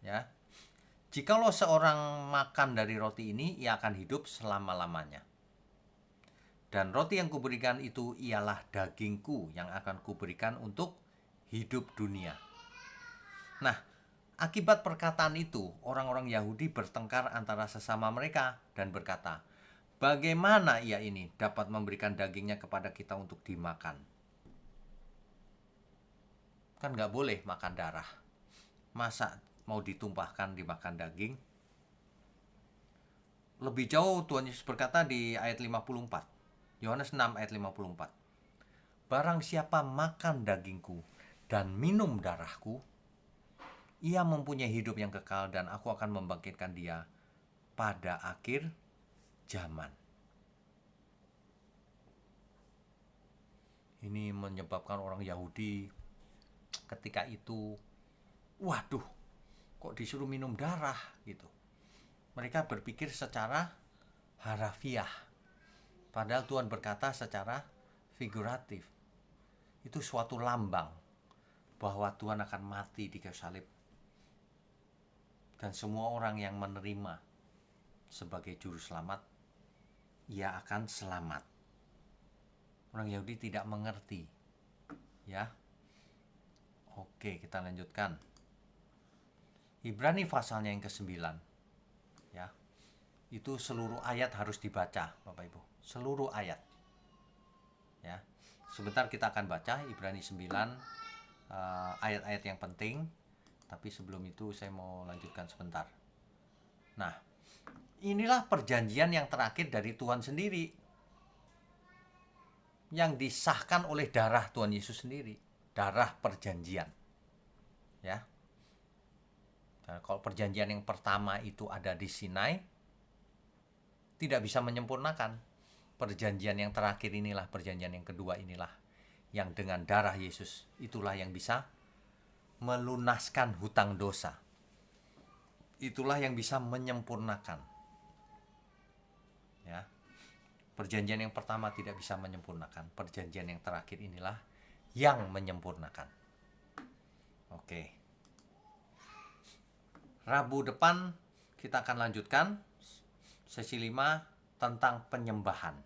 Ya. Jikalau seorang makan dari roti ini, ia akan hidup selama-lamanya. Dan roti yang kuberikan itu ialah dagingku yang akan kuberikan untuk hidup dunia. Nah, akibat perkataan itu, orang-orang Yahudi bertengkar antara sesama mereka dan berkata, bagaimana ia ini dapat memberikan dagingnya kepada kita untuk dimakan? Kan nggak boleh makan darah. Masa mau ditumpahkan dimakan daging? Lebih jauh Tuhan Yesus berkata di ayat 54. Yohanes 6 ayat 54. Barang siapa makan dagingku dan minum darahku, Ia mempunyai hidup yang kekal dan aku akan membangkitkan dia pada akhir zaman. Ini menyebabkan orang Yahudi ketika itu, waduh, kok disuruh minum darah gitu. Mereka berpikir secara harafiah. Padahal Tuhan berkata secara figuratif. Itu suatu lambang bahwa Tuhan akan mati di kayu salib. Dan semua orang yang menerima sebagai juru selamat, ia akan selamat. Orang Yahudi tidak mengerti. Ya. Oke, kita lanjutkan. Ibrani pasalnya yang ke-9. Ya. Itu seluruh ayat harus dibaca, Bapak Ibu. Seluruh ayat. Ya. Sebentar kita akan baca Ibrani 9 ayat-ayat yang penting. Tapi sebelum itu saya mau lanjutkan sebentar. Nah, inilah perjanjian yang terakhir dari Tuhan sendiri, yang disahkan oleh darah Tuhan Yesus sendiri, darah perjanjian. Ya. Dan kalau perjanjian yang pertama itu ada di Sinai, tidak bisa menyempurnakan. Perjanjian yang terakhir inilah, perjanjian yang kedua inilah, yang dengan darah Yesus itulah yang bisa melunaskan hutang dosa. Itulah yang bisa menyempurnakan. Ya. Perjanjian yang pertama tidak bisa menyempurnakan. Perjanjian yang terakhir inilah yang menyempurnakan. Oke. Rabu depan kita akan lanjutkan sesi 5 tentang penyembahan.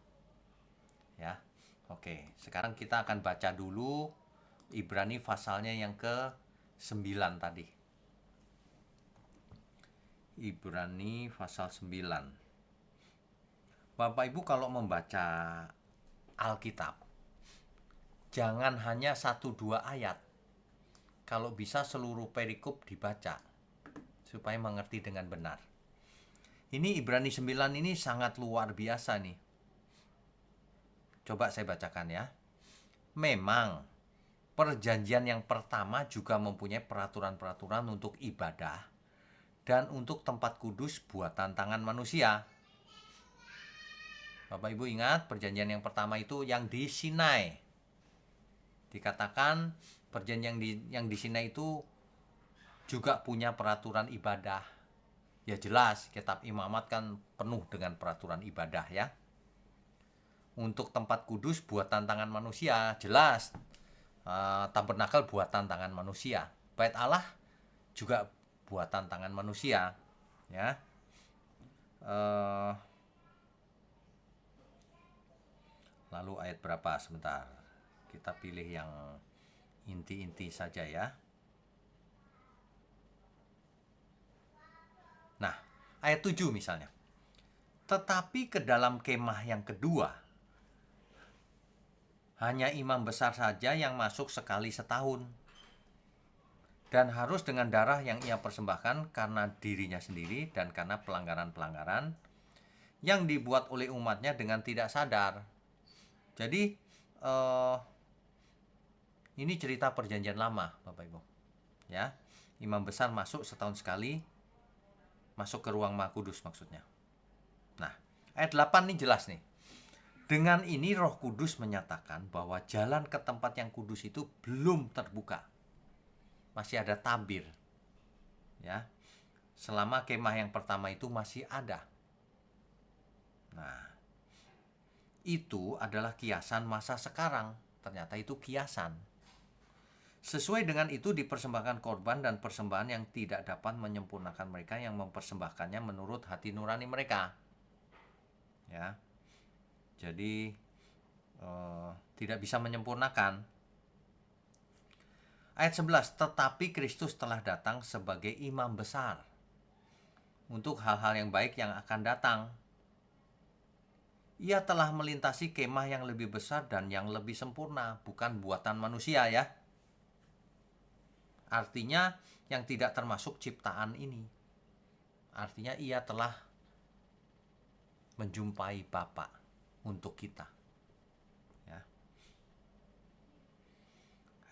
Ya. Oke, sekarang kita akan baca dulu Ibrani pasalnya yang ke-9 tadi. Ibrani pasal 9. Bapak Ibu kalau membaca Alkitab, jangan hanya 1-2 ayat. Kalau bisa seluruh perikop dibaca, supaya mengerti dengan benar. Ini Ibrani 9 ini sangat luar biasa nih. Coba saya bacakan ya. Memang perjanjian yang pertama juga mempunyai peraturan-peraturan untuk ibadah dan untuk tempat kudus buatan tangan manusia. Bapak Ibu ingat, perjanjian yang pertama itu yang di Sinai. Dikatakan perjanjian yang di Sinai itu juga punya peraturan ibadah. Ya jelas, kitab Imamat kan penuh dengan peraturan ibadah ya. Untuk tempat kudus buatan tangan manusia, jelas. Tabernakel buatan tangan manusia. Bait Allah juga buatan tangan manusia. Ya. Lalu ayat berapa? Sebentar. Kita pilih yang inti-inti saja ya. Nah, ayat 7 misalnya. Tetapi ke dalam kemah yang kedua, hanya imam besar saja yang masuk sekali setahun. Dan harus dengan darah yang ia persembahkan karena dirinya sendiri dan karena pelanggaran-pelanggaran yang dibuat oleh umatnya dengan tidak sadar. Jadi ini cerita perjanjian lama, Bapak Ibu. Ya, imam besar masuk setahun sekali, masuk ke ruang Maha Kudus maksudnya. Nah, ayat 8 ini jelas nih. Dengan ini Roh Kudus menyatakan bahwa jalan ke tempat yang kudus itu belum terbuka. Masih ada tabir. Ya. Selama kemah yang pertama itu masih ada. Nah, itu adalah kiasan masa sekarang. Ternyata itu kiasan. Sesuai dengan itu dipersembahkan korban dan persembahan yang tidak dapat menyempurnakan mereka yang mempersembahkannya menurut hati nurani mereka. Ya. Jadi tidak bisa menyempurnakan. Ayat 11, tetapi Kristus telah datang sebagai imam besar untuk hal-hal yang baik yang akan datang. Ia telah melintasi kemah yang lebih besar dan yang lebih sempurna, bukan buatan manusia ya. Artinya yang tidak termasuk ciptaan ini. Artinya ia telah menjumpai Bapa untuk kita. Ya.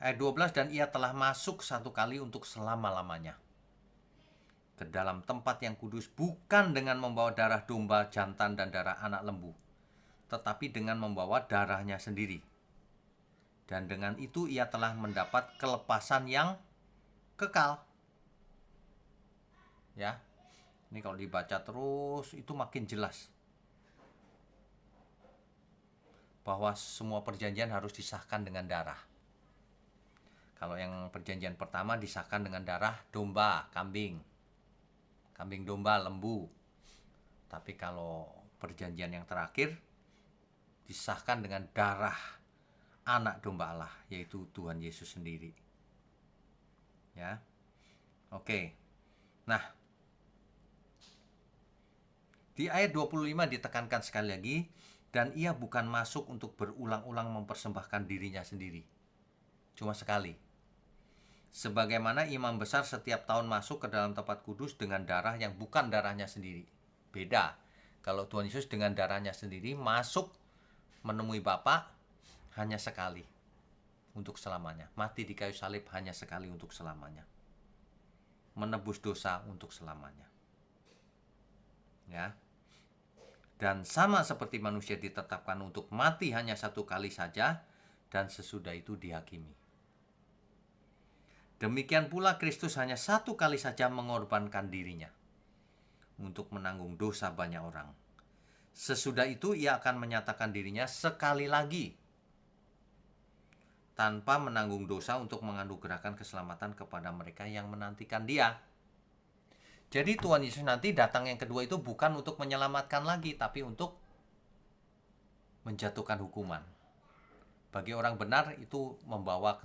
Ayat 12, dan ia telah masuk satu kali untuk selama-lamanya. ke dalam tempat yang kudus bukan dengan membawa darah domba jantan dan darah anak lembu, tetapi dengan membawa darahnya sendiri. Dan dengan itu ia telah mendapat kelepasan yang kekal. Ya, ini kalau dibaca terus itu makin jelas bahwa semua perjanjian harus disahkan dengan darah. Kalau yang perjanjian pertama disahkan dengan darah domba, kambing domba, lembu. Tapi kalau perjanjian yang terakhir disahkan dengan darah anak domba Allah, yaitu Tuhan Yesus sendiri. Ya. Oke. Nah, di ayat 25 ditekankan sekali lagi, dan ia bukan masuk untuk berulang-ulang mempersembahkan dirinya sendiri. Cuma sekali. Sebagaimana imam besar setiap tahun masuk ke dalam tempat kudus dengan darah yang bukan darahnya sendiri. Beda. Kalau Tuhan Yesus dengan darahnya sendiri masuk menemui Bapa hanya sekali untuk selamanya. Mati di kayu salib hanya sekali untuk selamanya. Menebus dosa untuk selamanya. Ya. Dan sama seperti manusia ditetapkan untuk mati hanya satu kali saja, dan sesudah itu dihakimi. Demikian pula Kristus hanya satu kali saja mengorbankan dirinya untuk menanggung dosa banyak orang. Sesudah itu ia akan menyatakan dirinya sekali lagi tanpa menanggung dosa untuk menganugerahkan keselamatan kepada mereka yang menantikan Dia. Jadi Tuhan Yesus nanti datang yang kedua itu bukan untuk menyelamatkan lagi, tapi untuk menjatuhkan hukuman. Bagi orang benar itu membawa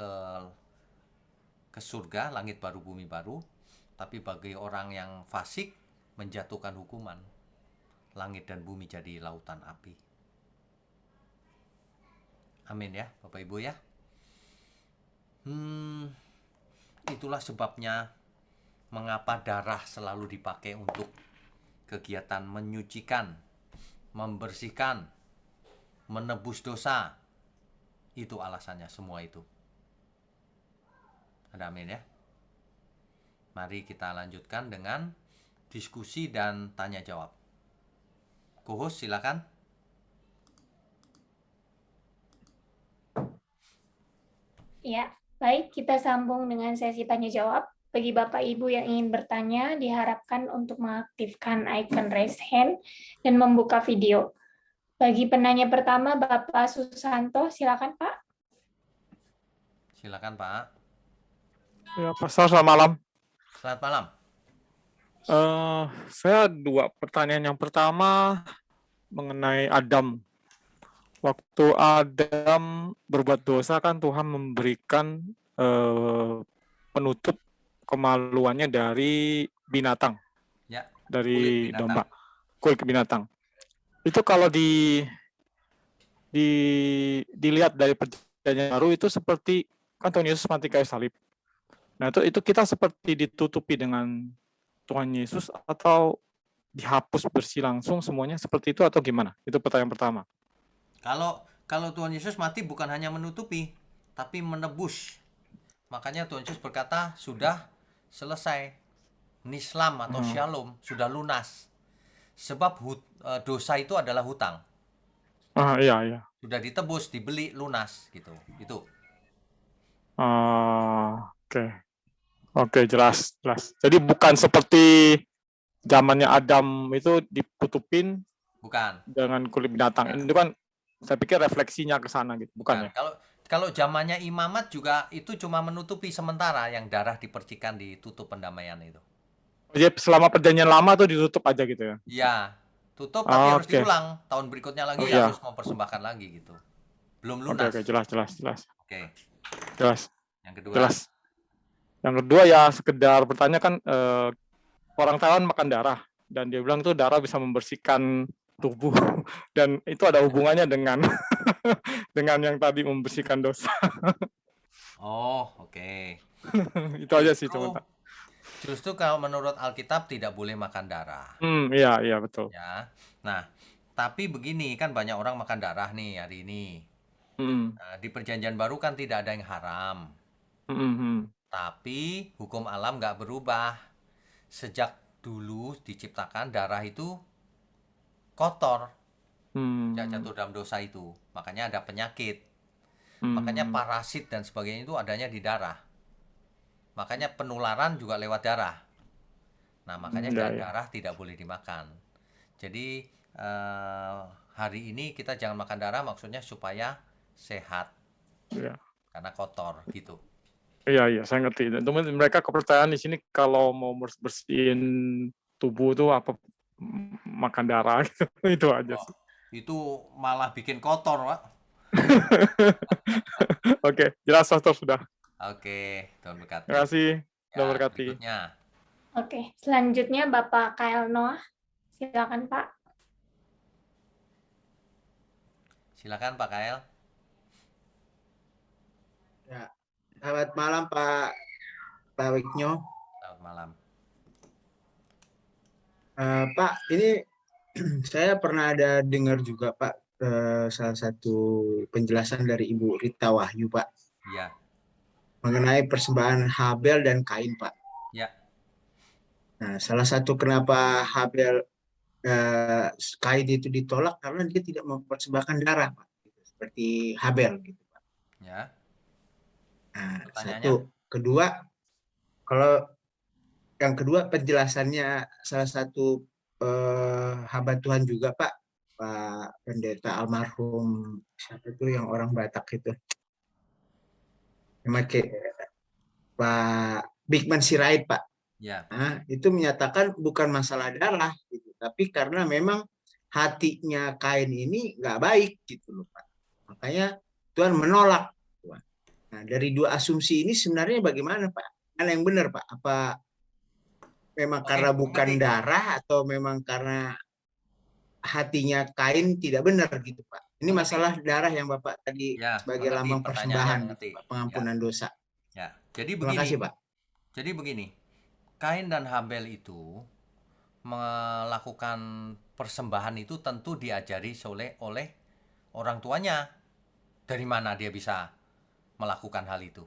ke surga, langit baru, bumi baru. Tapi bagi orang yang fasik, menjatuhkan hukuman. Langit dan bumi jadi lautan api. Amin ya, Bapak Ibu ya. Itulah sebabnya mengapa darah selalu dipakai untuk kegiatan menyucikan, membersihkan, menebus dosa. Itu alasannya semua itu. Ada amin ya. Mari kita lanjutkan dengan diskusi dan tanya jawab. Co-host silakan. Ya, baik, kita sambung dengan sesi tanya jawab. Bagi Bapak Ibu yang ingin bertanya, diharapkan untuk mengaktifkan icon raise hand dan membuka video. Bagi penanya pertama, Bapak Susanto, silakan Pak. Silakan Pak. Ya, Pastor, selamat malam. Selamat malam. Saya dua pertanyaan. Yang pertama mengenai Adam. Waktu Adam berbuat dosa kan Tuhan memberikan penutup kemaluannya dari binatang, Ya, dari kulit binatang. domba, kulit binatang. Itu kalau dilihat dari perjanjian baru itu seperti kan Tuhan Yesus mati kayu salib. Nah itu kita seperti ditutupi dengan Tuhan Yesus atau dihapus bersih langsung semuanya seperti itu atau gimana? Itu pertanyaan pertama. Kalau Tuhan Yesus mati bukan hanya menutupi, tapi menebus. Makanya Tuhan Yesus berkata, sudah selesai. Nislam atau shalom, sudah lunas. Sebab dosa itu adalah hutang. Iya. Sudah ditebus, dibeli, lunas gitu. Itu. Oke, jelas. Jadi bukan seperti zamannya Adam itu ditutupin Bukan. dengan kulit binatang. Ini kan saya pikir refleksinya ke sana gitu, bukan ya? Kalau zamannya imamat juga itu cuma menutupi sementara, yang darah dipercikan di tutup pendamaian itu. Jadi selama perjanjian lama tuh ditutup aja gitu ya? Iya, tutup tapi harus diulang. Tahun berikutnya lagi harus mempersembahkan lagi gitu. Belum lunas. Oke, jelas. Oke. Jelas. Yang kedua. Jelas. Yang kedua ya sekedar bertanya kan orang Thailand makan darah dan dia bilang tuh darah bisa membersihkan tubuh dan itu ada hubungannya dengan dengan yang tadi membersihkan dosa. Oh, oke. Itu aja sih teman-teman. Justru kalau menurut Alkitab tidak boleh makan darah. Iya betul. Ya. Nah, tapi begini kan banyak orang makan darah nih hari ini. Nah, di perjanjian baru kan tidak ada yang haram. Tapi hukum alam nggak berubah. sejak dulu diciptakan darah itu kotor, sejak jatuh dalam dosa itu. Makanya ada penyakit. Makanya parasit dan sebagainya itu adanya di darah. Makanya penularan juga lewat darah. Nah, makanya darah tidak boleh dimakan. Jadi hari ini kita jangan makan darah, maksudnya supaya sehat. Ya. Karena kotor gitu. Iya, saya ngerti. Dan teman mereka kepercayaan di sini kalau mau bersihin tubuh tuh apa makan darah gitu. Itu aja Oh, sih. itu malah bikin kotor, Pak. Oke, jelas Pastor sudah. Oke, Tuhan berkati. Terima kasih. Sudah Ya, berkati. berikutnya. Oke, selanjutnya Bapak Kyle Noah. Silakan Pak. Silakan Pak Kael. Ya, selamat malam Pak Wiknyo. Selamat malam. Pak, ini saya pernah ada dengar juga Pak salah satu penjelasan dari Ibu Rita Wahyu Pak Iya, mengenai persembahan Habel dan Kain Pak. ya, Nah, salah satu kenapa Kain itu ditolak karena dia tidak mempersembahkan darah Pak, seperti Habel gitu Pak. ya. Nah, Pertanyaannya? satu, kedua, kalau yang kedua penjelasannya salah satu hamba Tuhan juga Pak Pendeta almarhum siapa itu yang orang Batak itu yang pakai Pak Bigman Sirait Pak. Ya, Nah, itu menyatakan bukan masalah darah gitu, tapi karena memang hatinya Kain ini nggak baik gitu loh Pak. Makanya Tuhan menolak. Nah, dari dua asumsi ini sebenarnya bagaimana Pak? Mana yang benar Pak? Apa memang Oke, karena bukan mengerti. darah atau memang karena hatinya Kain tidak benar gitu Pak? Ini Mengerti. masalah darah yang Bapak tadi Ya, sebagai mengerti lambang pertanyaannya, persembahan mengerti. gitu, Pak, pengampunan dosa. Ya, jadi Terima begini. kasih Pak. Jadi begini. Kain dan Habel itu melakukan persembahan itu tentu diajari oleh orang tuanya. Dari mana dia bisa melakukan hal itu?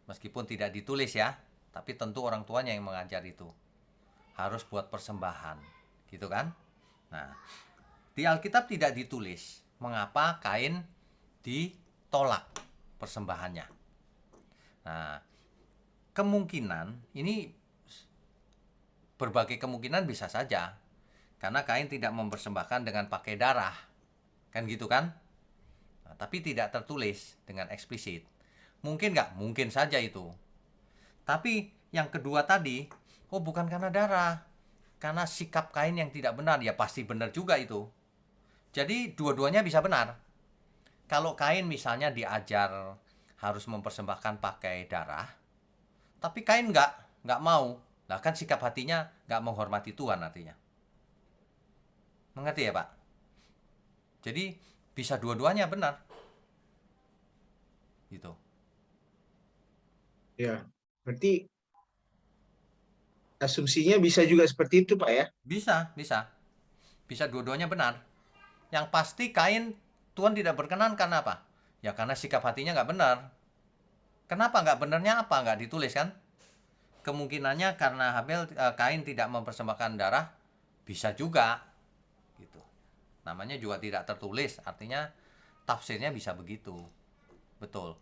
Meskipun tidak ditulis ya, tapi tentu orang tuanya yang mengajar itu. Harus buat persembahan, gitu kan? Nah, di Alkitab tidak ditulis mengapa Kain ditolak persembahannya. Nah, kemungkinan ini berbagai kemungkinan bisa saja. Karena Kain tidak mempersembahkan dengan pakai darah. Kan gitu kan? Nah, tapi tidak tertulis dengan eksplisit. Mungkin nggak? Mungkin saja itu. Tapi yang kedua tadi, oh bukan karena darah. Karena sikap Kain yang tidak benar. Ya pasti benar juga itu. Jadi dua-duanya bisa benar. Kalau Kain misalnya diajar harus mempersembahkan pakai darah, tapi Kain nggak mau. Nah kan sikap hatinya nggak menghormati Tuhan artinya. Mengerti ya Pak? Jadi bisa dua-duanya benar. Gitu. Ya, berarti asumsinya bisa juga seperti itu Pak ya? Bisa, bisa. Bisa dua-duanya benar. Yang pasti Kain Tuhan tidak berkenan karena apa? Ya karena sikap hatinya nggak benar. Kenapa nggak benarnya apa? Nggak ditulis kan? Kemungkinannya karena Kain tidak mempersembahkan darah, bisa juga. Gitu. Namanya juga tidak tertulis, artinya tafsirnya bisa begitu. Betul.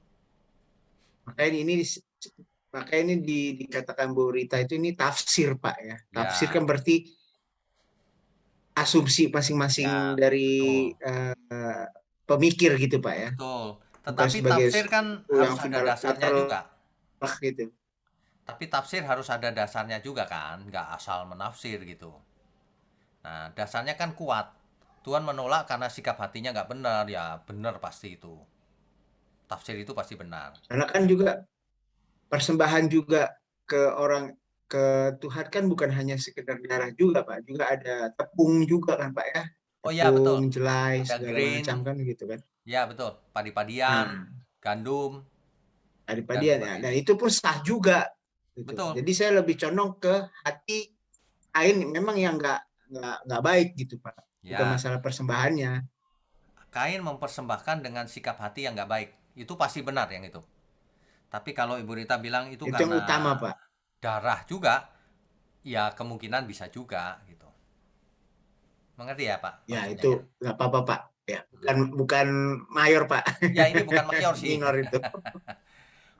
Makanya ini dikatakan Bu Rita itu ini tafsir Pak ya. Tafsir Ya. kan berarti asumsi masing-masing Ya, dari pemikir gitu Pak ya. betul. Bukan Tetapi sebagai tafsir kan sesuatu harus yang ada final dasarnya juga. gitu. Tapi tafsir harus ada dasarnya juga kan, nggak asal menafsir gitu. Nah, dasarnya kan kuat. Tuhan menolak karena sikap hatinya nggak benar, ya benar pasti itu. Tafsir itu pasti benar. Karena kan juga persembahan juga ke Tuhan kan bukan hanya sekedar darah juga Pak, juga ada tepung juga kan Pak ya. Oh ya betul, Tepung, jelai, ada segala grain, macam kan gitu kan. ya betul, padi-padian, Nah, gandum, dan padi-padian ya. Dan sebagainya. itu pun sah juga. Gitu. Betul, Jadi saya lebih condong ke hati Kain memang yang nggak baik gitu Pak. Bukan ya. masalah persembahannya. Kain mempersembahkan dengan sikap hati yang nggak baik. Itu pasti benar yang itu. Tapi kalau Ibu Rita bilang itu Itu yang karena utama Pak. darah juga, Ya kemungkinan bisa juga gitu. Mengerti ya Pak? Ya Maksudnya itu ya. nggak apa-apa Pak. Ya bukan mayor Pak. Ya ini bukan mayor sih. Minor itu.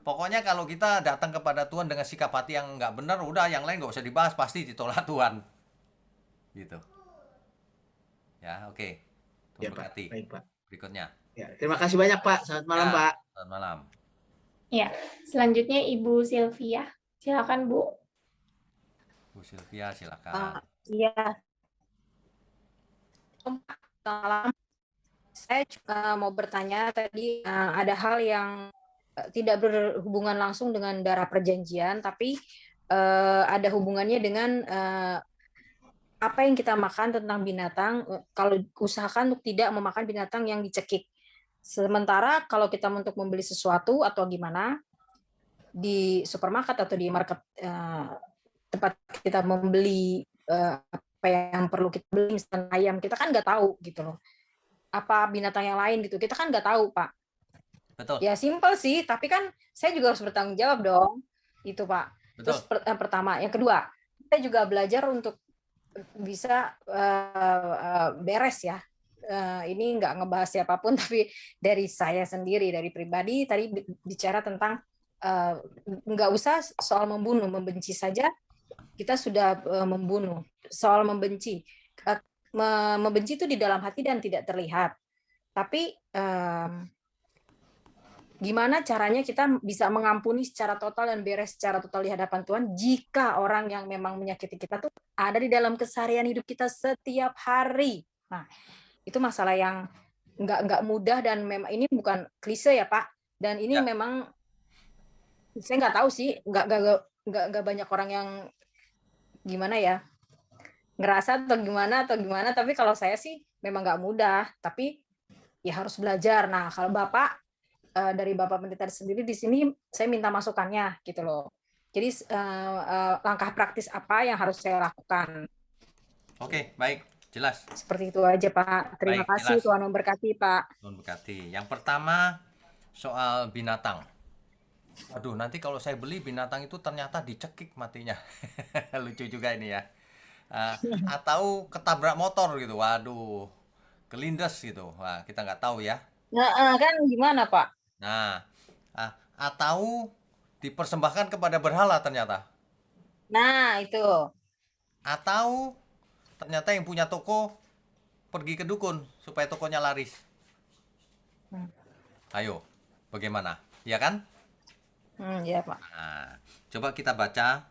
Pokoknya kalau kita datang kepada Tuhan dengan sikap hati yang nggak benar, udah yang lain nggak usah dibahas, pasti ditolak Tuhan. Gitu. Ya, oke. Tuhan Ya Pak. berkati. Baik Pak. Berikutnya. Ya, terima kasih banyak Pak. Selamat malam Ya, Pak. selamat malam. Ya, selanjutnya Ibu Sylvia. Silakan Bu. Bu Sylvia, silakan. Iya, malam. Saya juga mau bertanya tadi ada hal yang tidak berhubungan langsung dengan darah perjanjian, tapi ada hubungannya dengan apa yang kita makan tentang binatang. Kalau usahakan untuk tidak memakan binatang yang dicekik. Sementara kalau kita untuk membeli sesuatu atau gimana di supermarket atau di market tempat kita membeli apa yang perlu kita beli, misalnya ayam, kita kan nggak tahu gitu loh. Apa binatang yang lain gitu, kita kan nggak tahu Pak. Betul. Ya simpel sih, tapi kan saya juga harus bertanggung jawab dong, itu Pak. Betul. Terus pertama, yang kedua, saya juga belajar untuk bisa beres ya. Ini nggak ngebahas siapapun, tapi dari saya sendiri, dari pribadi tadi bicara tentang nggak usah soal membunuh, membenci saja kita sudah membunuh. Soal membenci, membenci itu di dalam hati dan tidak terlihat. Tapi gimana caranya kita bisa mengampuni secara total dan beres secara total di hadapan Tuhan jika orang yang memang menyakiti kita tuh ada di dalam keseharian hidup kita setiap hari. Nah, itu masalah yang nggak mudah dan memang ini bukan klise ya Pak. Dan ini memang saya nggak tahu sih, nggak banyak orang yang gimana ya ngerasa atau gimana, tapi kalau saya sih memang nggak mudah, tapi ya harus belajar. Nah, kalau Bapak dari Bapak Pendeta sendiri di sini saya minta masukannya gitu loh. Jadi langkah praktis apa yang harus saya lakukan? Oke, baik, jelas. Seperti itu aja Pak. Terima Baik, kasih, jelas. Tuhan memberkati Pak. Tuhan berkati. Yang pertama soal binatang. Aduh, nanti kalau saya beli binatang itu ternyata dicekik matinya. Lucu juga ini ya. Atau ketabrak motor gitu. Waduh, kelindes gitu. Wah, kita nggak tahu ya. Nah, kan gimana Pak? Nah, atau dipersembahkan kepada berhala ternyata. Nah, itu. Atau ternyata yang punya toko pergi ke dukun supaya tokonya laris. Ayo, bagaimana? Ya kan? Ya Pak. Nah, coba kita baca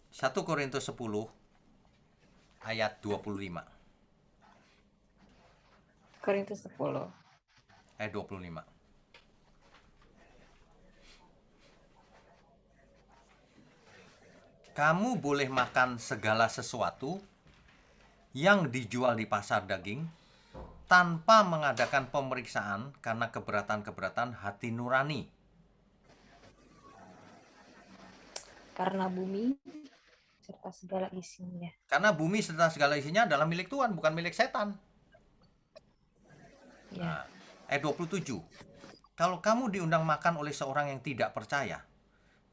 1 Korintus 10 ayat 25. Korintus 10. Ayat 25. Kamu boleh makan segala sesuatu yang dijual di pasar daging tanpa mengadakan pemeriksaan karena keberatan-keberatan hati nurani. Karena bumi serta segala isinya. Karena bumi serta segala isinya adalah milik Tuhan, bukan milik setan. Ya. Nah, ayat 27. Kalau kamu diundang makan oleh seorang yang tidak percaya,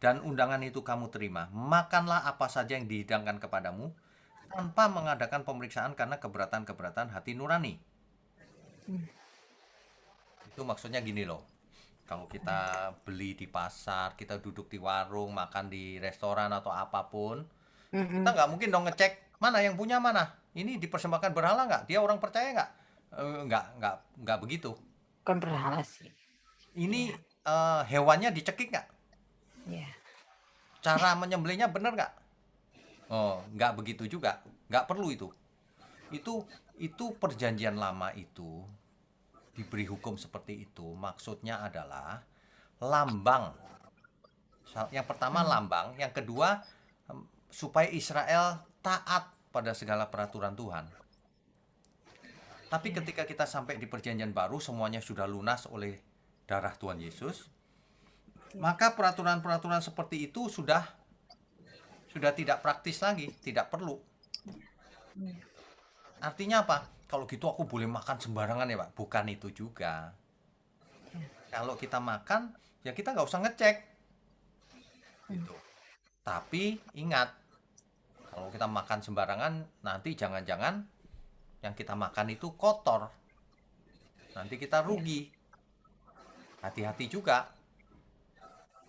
dan undangan itu kamu terima, makanlah apa saja yang dihidangkan kepadamu, tanpa mengadakan pemeriksaan karena keberatan-keberatan hati nurani. Itu maksudnya gini loh. Kalau kita beli di pasar, kita duduk di warung, makan di restoran atau apapun, kita nggak mungkin dong ngecek mana yang punya mana. Ini dipersembahkan berhala nggak? Dia orang percaya nggak? Nggak begitu. Bukan berhala sih. Ini hewannya dicekik nggak? Ya. Cara menyembelihnya benar nggak? Oh, nggak begitu juga. Nggak perlu itu. Itu perjanjian lama itu diberi hukum seperti itu. Maksudnya adalah lambang. Yang pertama lambang, yang kedua supaya Israel taat pada segala peraturan Tuhan. Tapi ketika kita sampai di perjanjian baru, semuanya sudah lunas oleh darah Tuhan Yesus, maka peraturan-peraturan seperti itu sudah tidak praktis lagi, tidak perlu. Artinya apa? Kalau gitu aku boleh makan sembarangan ya Pak? Bukan itu juga. Kalau kita makan, ya kita nggak usah ngecek. Gitu. Tapi ingat, Kalau kita makan sembarangan, nanti jangan-jangan yang kita makan itu kotor. Nanti kita rugi. Hati-hati juga.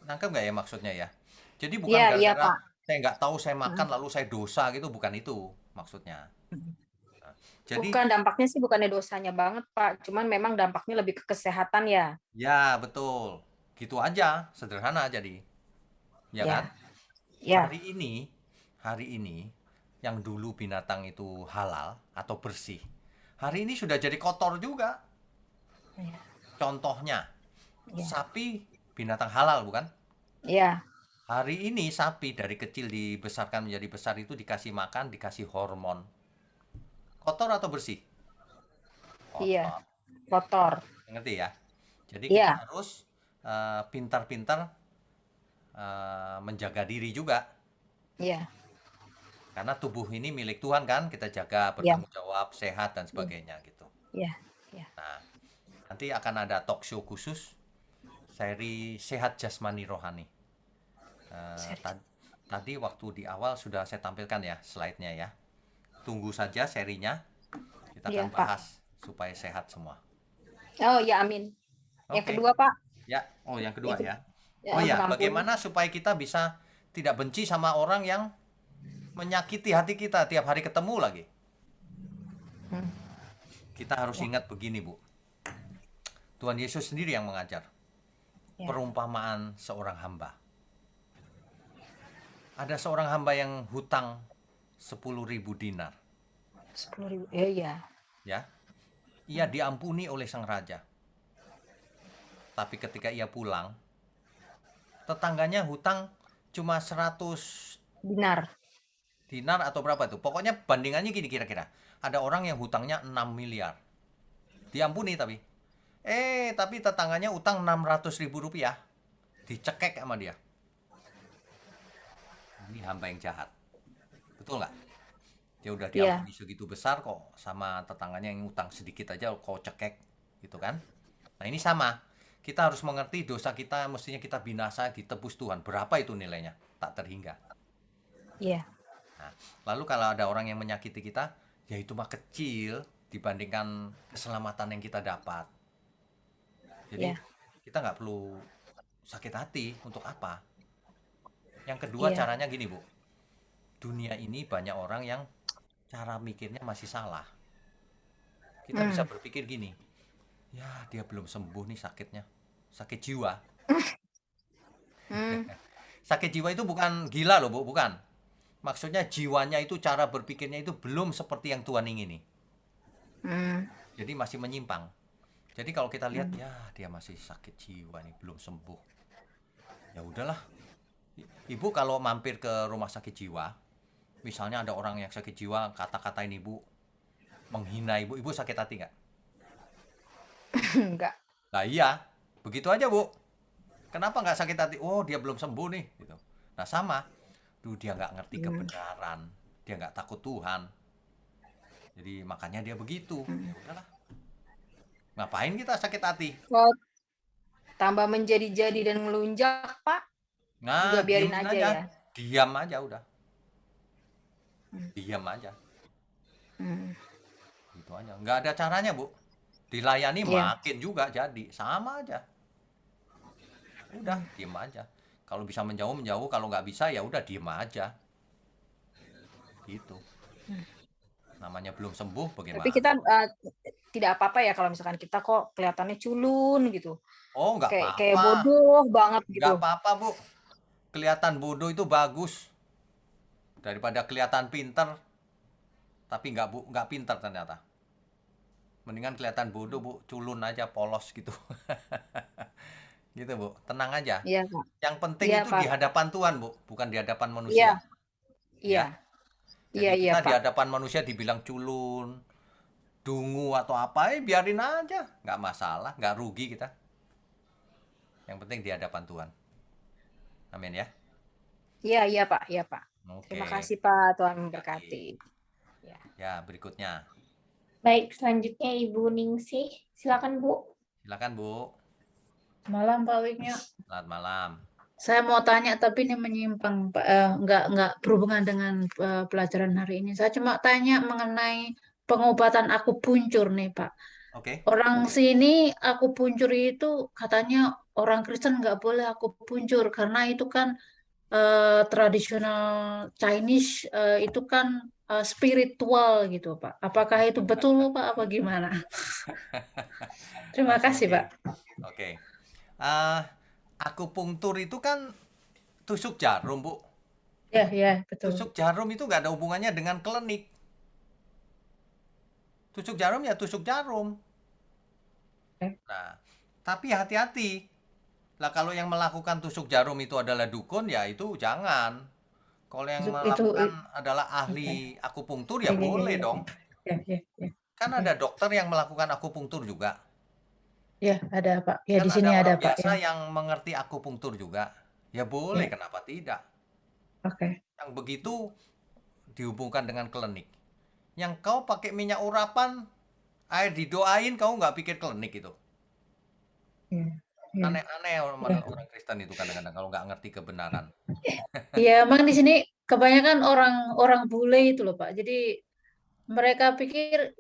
Nangkep nggak ya maksudnya ya? Jadi bukan Iya, iya, gara-gara Pak. saya nggak tahu saya makan lalu saya dosa gitu, bukan itu maksudnya. Nah, jadi Bukan dampaknya sih bukannya dosanya banget, Pak. Cuman memang dampaknya lebih ke kesehatan ya. ya betul, gitu aja, sederhana jadi, ya Ya, kan? ya, Hari ini yang dulu binatang itu halal atau bersih, hari ini sudah jadi kotor juga. ya, Contohnya, ya, sapi binatang halal bukan? ya, Hari ini sapi dari kecil dibesarkan menjadi besar itu dikasih makan, dikasih hormon. Kotor atau bersih? iya, Kotor. kotor. Ngerti ya? Jadi kita Iya, harus pintar-pintar menjaga diri juga. iya, Karena tubuh ini milik Tuhan kan, kita jaga, iya, bertanggung jawab, sehat dan sebagainya gitu. iya, iya. Nah, nanti akan ada talk show khusus seri sehat jasmani rohani. Tadi waktu di awal sudah saya tampilkan ya slide-nya ya. Tunggu saja serinya, kita Iya, akan Pak. bahas supaya sehat semua. Oh, ya, amin. Yang Oke. kedua, Pak, Ya, yang kedua Itu- ya. Oh ya, mengampuni. bagaimana supaya kita bisa tidak benci sama orang yang menyakiti hati kita tiap hari ketemu lagi? Hmm. Kita harus ingat begini, Bu. Tuhan Yesus sendiri yang mengajar. Ya. Perumpamaan seorang hamba. Ada seorang hamba yang hutang 10.000 dinar. 10.000. Iya. Ya, ia diampuni oleh sang raja. Tapi ketika ia pulang, tetangganya hutang cuma 100 Dinar. dinar atau berapa tuh? Pokoknya bandingannya gini kira-kira. Ada orang yang hutangnya 6 miliar. Diampuni tapi. Tapi tetangganya utang 600.000 rupiah. Dicekek sama dia. Ini hamba yang jahat. Betul nggak? Dia udah Iya. diampuni segitu besar kok sama tetangganya yang utang sedikit aja kok cekek. Gitu kan? Nah ini sama. Kita harus mengerti dosa kita mestinya kita binasa ditebus Tuhan. Berapa itu nilainya? Tak terhingga. Iya. Nah, lalu kalau ada orang yang menyakiti kita, ya itu mah kecil dibandingkan keselamatan yang kita dapat. Jadi Iya. kita nggak perlu sakit hati untuk apa. Yang kedua Iya. caranya gini, Bu. Dunia ini banyak orang yang cara mikirnya masih salah. Kita bisa berpikir gini, ya dia belum sembuh nih sakitnya. Sakit jiwa. Sakit jiwa itu bukan gila loh, Bu, bukan. Maksudnya jiwanya itu cara berpikirnya itu belum seperti yang Tuhan ingini. Jadi masih menyimpang. Jadi kalau kita lihat ya dia masih sakit jiwa nih, belum sembuh. Ya udahlah. Ibu kalau mampir ke rumah sakit jiwa, misalnya ada orang yang sakit jiwa kata-katain ibu, menghina ibu, ibu sakit hati nggak? Enggak. Nah iya, begitu aja Bu. Kenapa nggak sakit hati? Oh dia belum sembuh nih. Gitu. Nah sama, dia nggak ngerti kebenaran, dia nggak takut Tuhan. Jadi makanya dia begitu. Ya udahlah. Ngapain kita sakit hati? Kalau tambah menjadi-jadi dan melunjak, Pak, Nah, juga biarin diemin aja ya. Diam aja udah. Diam aja. Gitu aja. Nggak ada caranya, Bu. Dilayani Iya. makin juga jadi. Sama aja. Udah, diem aja. Kalau bisa menjauh, menjauh. Kalau nggak bisa, ya udah diem aja. Gitu. Namanya belum sembuh, bagaimana? Tapi kita tidak apa-apa ya kalau misalkan kita kok kelihatannya culun gitu. Oh, nggak apa-apa. Kayak bodoh banget gitu. Nggak apa-apa, Bu. Kelihatan bodoh itu bagus. Daripada kelihatan pinter, tapi nggak pinter ternyata. Mendingan kelihatan bodoh, Bu. Culun aja, polos gitu. Gitu, Bu. Tenang aja. Iya, Pak. Yang penting Iya, itu Pak. di hadapan Tuhan, Bu. Bukan di hadapan manusia. Iya. Jadi Iya, kita di Pak. hadapan manusia dibilang culun, dungu atau apa, biarin aja. Nggak masalah, nggak rugi kita. Yang penting di hadapan Tuhan. Amin ya. Iya, Pak. Iya, Pak. Oke. Terima kasih, Pak. Tuhan memberkati. Ya, berikutnya. Baik, selanjutnya Ibu Ningsih. Silakan, Bu. Silakan, Bu. Malam Pak Wiknya. Selamat malam. Saya mau tanya tapi ini menyimpang, Pak. Nggak berhubungan dengan pelajaran hari ini. Saya cuma tanya mengenai pengobatan akupunktur nih, Pak. Oke. Orang sini akupunktur itu katanya orang Kristen nggak boleh akupunktur karena itu kan tradisional Chinese, itu kan spiritual gitu, Pak. Apakah itu betul, Pak? Apa gimana? Terima Oke, kasih, oke. Pak. Oke. Ah, akupunktur itu kan tusuk jarum, Bu. Ya, ya, betul. Tusuk jarum itu nggak ada hubungannya dengan klinik. Tusuk jarum ya tusuk jarum. Oke. Nah, tapi hati-hati. Lah kalau yang melakukan tusuk jarum itu adalah dukun, ya itu jangan. Kalau yang Itu, melakukan adalah oke. ahli akupunktur, Ya, ya ya, ya, boleh ya, dong. ya, ya, ya. Kan Ya, ada dokter yang melakukan akupunktur juga. ya, ada, Pak. Ya, Kan di ada sini ada, orang Pak, biasa ya. yang mengerti akupunktur juga. Ya boleh, Ya, kenapa tidak? oke. Yang begitu dihubungkan dengan klinik. Yang kau pakai minyak urapan, air didoain, kau nggak pikir klinik itu. Ya, ya, Aneh-aneh orang, ya. orang Kristen itu kadang-kadang kalau nggak ngerti kebenaran. Ya, emang di sini kebanyakan orang-orang bule itu loh, Pak. Jadi mereka pikir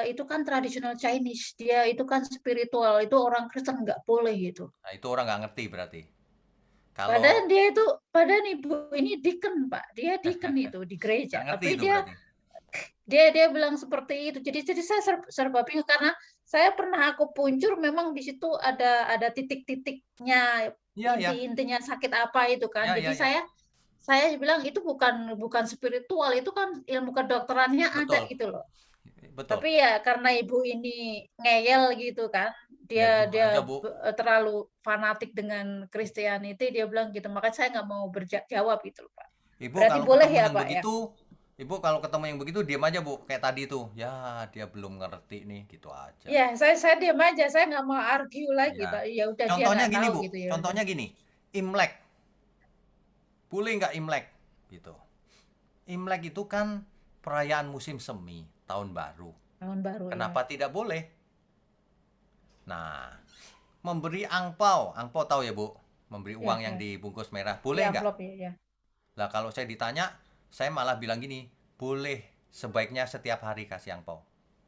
itu kan tradisional Chinese, dia itu kan spiritual, itu orang Kristen nggak boleh gitu. Nah, itu orang nggak ngerti berarti. Padahal Kalau dia itu, padahal ibu ini deacon, Pak. Dia deacon itu di nggak gereja, ngerti tapi itu dia berarti. dia bilang seperti itu. Jadi saya serba bingung karena saya pernah akupunktur, memang di situ ada titik-titiknya, Iya, ya. inti-intinya sakit apa itu kan. Ya, ya, Jadi ya. saya bilang itu bukan spiritual, itu kan ilmu kedokterannya ada Betul. gitu loh. Betul. Tapi ya karena ibu ini ngeyel gitu kan, Ya dia gimana aja, dia Bu? terlalu fanatik dengan Kristianity, dia bilang gitu. Makanya saya nggak mau berjawab gitu loh, Pak. Ibu Berarti kalau boleh ketemu ya, yang Pak ya? begitu, Ibu kalau ketemu yang begitu diam aja, Bu. Kayak tadi tuh. Ya, dia belum ngerti nih, gitu aja. Ya, saya diam aja, saya nggak mau argue lagi, Ya. Pak. Ya udah dia Contohnya nggak gini, tahu Bu. gitu ya udah. Contohnya gini. Imlek. Boleh nggak Imlek? Gitu. Imlek itu kan perayaan musim semi, tahun baru. Tahun baru ya. Kenapa tidak boleh? Nah, memberi angpau. Angpau tahu ya, Bu? Memberi Ya, uang yang ya. dibungkus merah. Di Boleh nggak? amplop ya, ya. Lah kalau saya ditanya, saya malah bilang gini, boleh, sebaiknya setiap hari kasih angpau.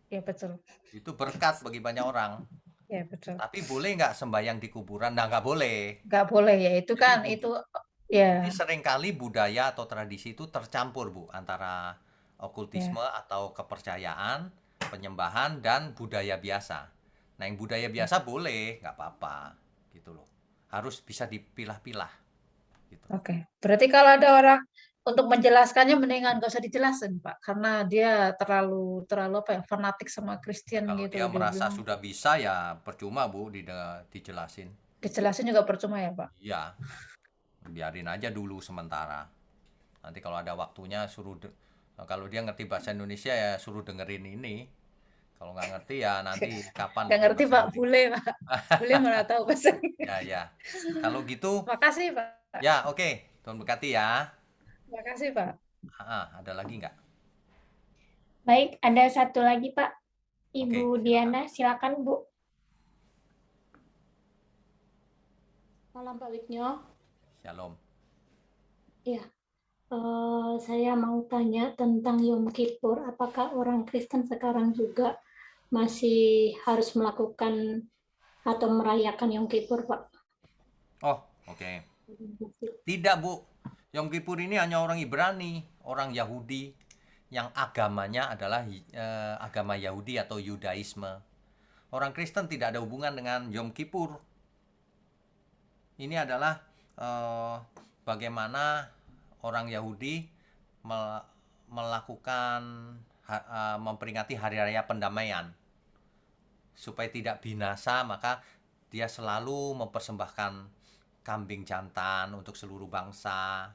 Ya, betul. Itu berkat bagi banyak orang. Ya, betul. Tapi boleh nggak sembahyang di kuburan? Nah, nggak boleh. Nggak boleh ya, itu Jadi, kan itu ya, jadi seringkali budaya atau tradisi itu tercampur, Bu, antara okultisme ya. atau kepercayaan, penyembahan, dan budaya biasa. Nah, yang budaya biasa boleh, nggak apa-apa, gitu loh. Harus bisa dipilah-pilah, gitu. Oke. Berarti kalau ada orang untuk menjelaskannya mendingan nggak usah dijelasin, Pak, karena dia terlalu apa ya, fanatik sama Kristen Kalau gitu dia loh, dia merasa bilang. sudah bisa, ya percuma, Bu, dijelasin. Dijelasin juga percuma ya, Pak. Iya, biarin aja dulu sementara. Nanti kalau ada waktunya kalau dia ngerti bahasa Indonesia ya suruh dengerin ini. Kalau nggak ngerti ya nanti kapan Nggak pakai ngerti, bahasa Pak, Inggris. bule, Pak. Bule mana tahu bahasa Inggris. Ya, ya. Kalau gitu, Makasih, Pak. ya oke. Tuhan berkati ya. Makasih, Pak. Ada lagi nggak? Baik, ada satu lagi, Pak. Ibu Oke, Diana, silakan, Bu. Malam Pak Wigno. Shalom. Ya, saya mau tanya tentang Yom Kippur. Apakah orang Kristen sekarang juga masih harus melakukan atau merayakan Yom Kippur, Pak? Oh, oke. Tidak, Bu. Yom Kippur ini hanya orang Ibrani, orang Yahudi yang agamanya adalah agama Yahudi atau Yudaisme. Orang Kristen tidak ada hubungan dengan Yom Kippur. Ini adalah bagaimana orang Yahudi melakukan memperingati hari raya pendamaian. Supaya tidak binasa, maka dia selalu mempersembahkan kambing jantan untuk seluruh bangsa.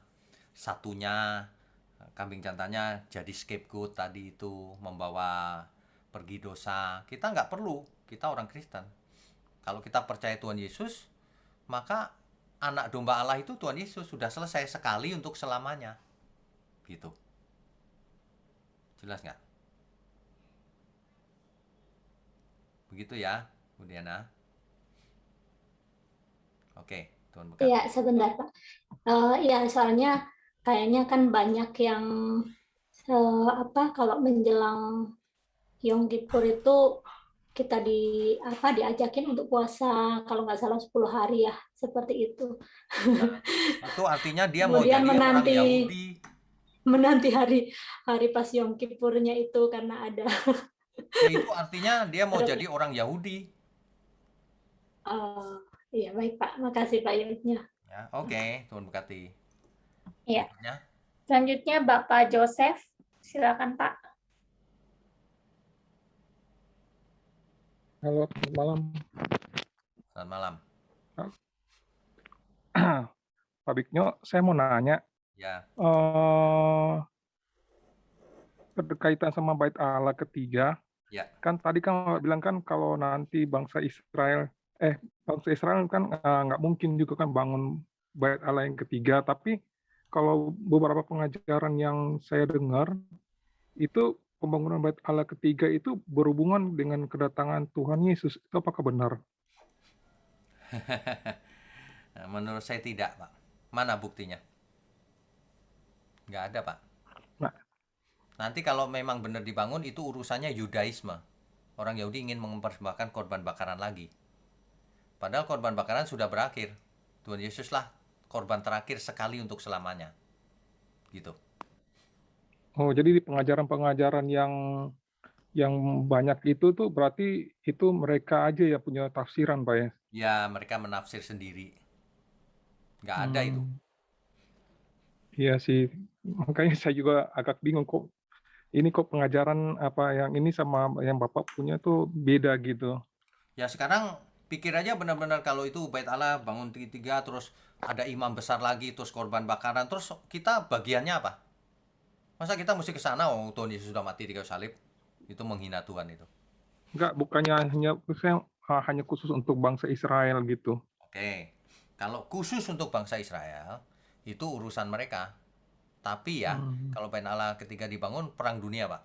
Satunya kambing jantannya jadi scapegoat tadi itu, membawa pergi dosa. Kita nggak perlu, kita orang Kristen. Kalau kita percaya Tuhan Yesus, maka anak domba Allah itu Tuhan Yesus sudah selesai sekali untuk selamanya. Gitu. Jelas nggak? Begitu ya, Bu Diana. Oke, Tuhan berkati. Iya, sebentar, Pak. Iya, soalnya kayaknya kan banyak yang kalau menjelang Yom Kippur itu kita diajakin untuk puasa kalau nggak salah 10 hari ya, seperti itu. Itu artinya dia mau Kemudian jadi orang menanti Yahudi. hari pas Yom Kippurnya itu karena ada Ya, itu artinya dia mau jadi orang Yahudi. iya baik Pak, makasih Pak Yudnya. Ya, oke, Tuhan berkati. Iya. Berikutnya. Selanjutnya Bapak Joseph, silakan Pak. Halo, selamat malam. Selamat malam. Pak Biknyo, saya mau nanya, Ya, berkaitan sama Bait Allah ketiga, ya. kan tadi kan bilang kan kalau nanti bangsa Israel kan nggak mungkin juga kan bangun Bait Allah yang ketiga, tapi kalau beberapa pengajaran yang saya dengar, itu pembangunan Bait Allah ketiga itu berhubungan dengan kedatangan Tuhan Yesus. Itu apakah benar? Menurut saya tidak, Pak. Mana buktinya? Nggak ada, Pak. Nah. Nanti kalau memang benar dibangun, itu urusannya Yudaisme. Orang Yahudi ingin mempersembahkan korban bakaran lagi. Padahal korban bakaran sudah berakhir. Tuhan Yesuslah korban terakhir sekali untuk selamanya. Gitu. Oh, jadi di pengajaran-pengajaran yang banyak itu tuh berarti itu mereka aja ya punya tafsiran, Pak ya? Ya, mereka menafsir sendiri. Nggak ada itu. Iya sih, makanya saya juga agak bingung kok. Ini kok pengajaran apa yang ini sama yang Bapak punya tuh beda gitu. Ya sekarang pikir aja benar-benar kalau itu Bait Allah bangun tiga, terus ada imam besar lagi, terus korban bakaran, terus kita bagiannya apa? Masa kita mesti ke sana? Oh, Tuhan Yesus sudah mati di kayu salib. Itu menghina Tuhan itu. Enggak, bukannya hanya khusus untuk bangsa Israel gitu. Oke. Kalau khusus untuk bangsa Israel, itu urusan mereka. Tapi ya, kalau Bait Allah ketiga dibangun, perang dunia, Pak.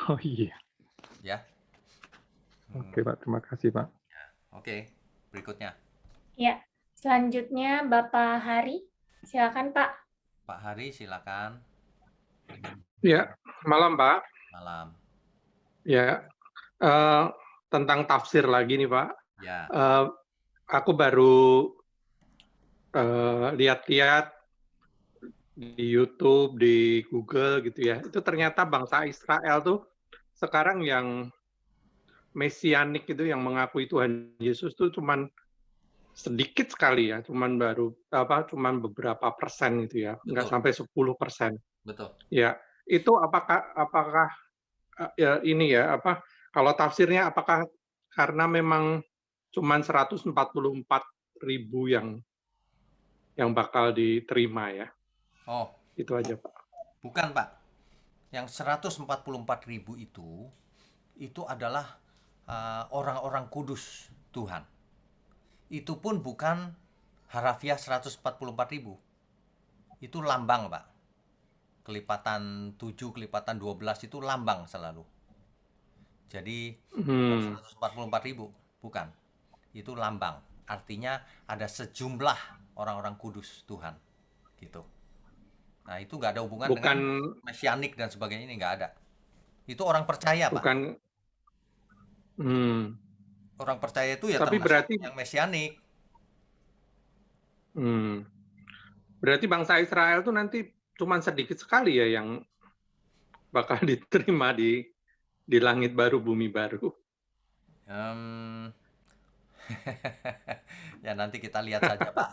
Oh iya. Ya. Oke, Pak. Terima kasih, Pak. Oke. Berikutnya. Ya, selanjutnya Bapak Hari, silakan Pak. Pak Hari, silakan. Ya, malam Pak. Malam. Ya, tentang tafsir lagi nih Pak. Ya. Aku baru lihat-lihat di YouTube, di Google gitu ya. Itu ternyata bangsa Israel tuh sekarang yang mesianik itu yang mengakui Tuhan Yesus tuh cuman sedikit sekali ya, cuman beberapa persen gitu ya, nggak sampai 10%. Betul. Ya, itu apakah ya ini ya kalau tafsirnya apakah karena memang cuman 144.000 yang bakal diterima ya? Oh, itu aja Pak. Bukan Pak, yang 144.000 itu adalah orang-orang kudus Tuhan. Itu pun bukan harafiah 144.000. Itu lambang Pak. Kelipatan 7, kelipatan 12 itu lambang selalu. Jadi 144.000 bukan. Itu lambang. Artinya ada sejumlah orang-orang kudus Tuhan. Gitu. Nah, itu nggak ada hubungan dengan mesianik dan sebagainya, ini nggak ada. Itu orang percaya, Pak. Orang percaya itu ya tapi termasuk berarti yang mesianik. Berarti bangsa Israel itu nanti cuma sedikit sekali ya yang bakal diterima di langit baru, bumi baru. Ya nanti kita lihat saja, Pak.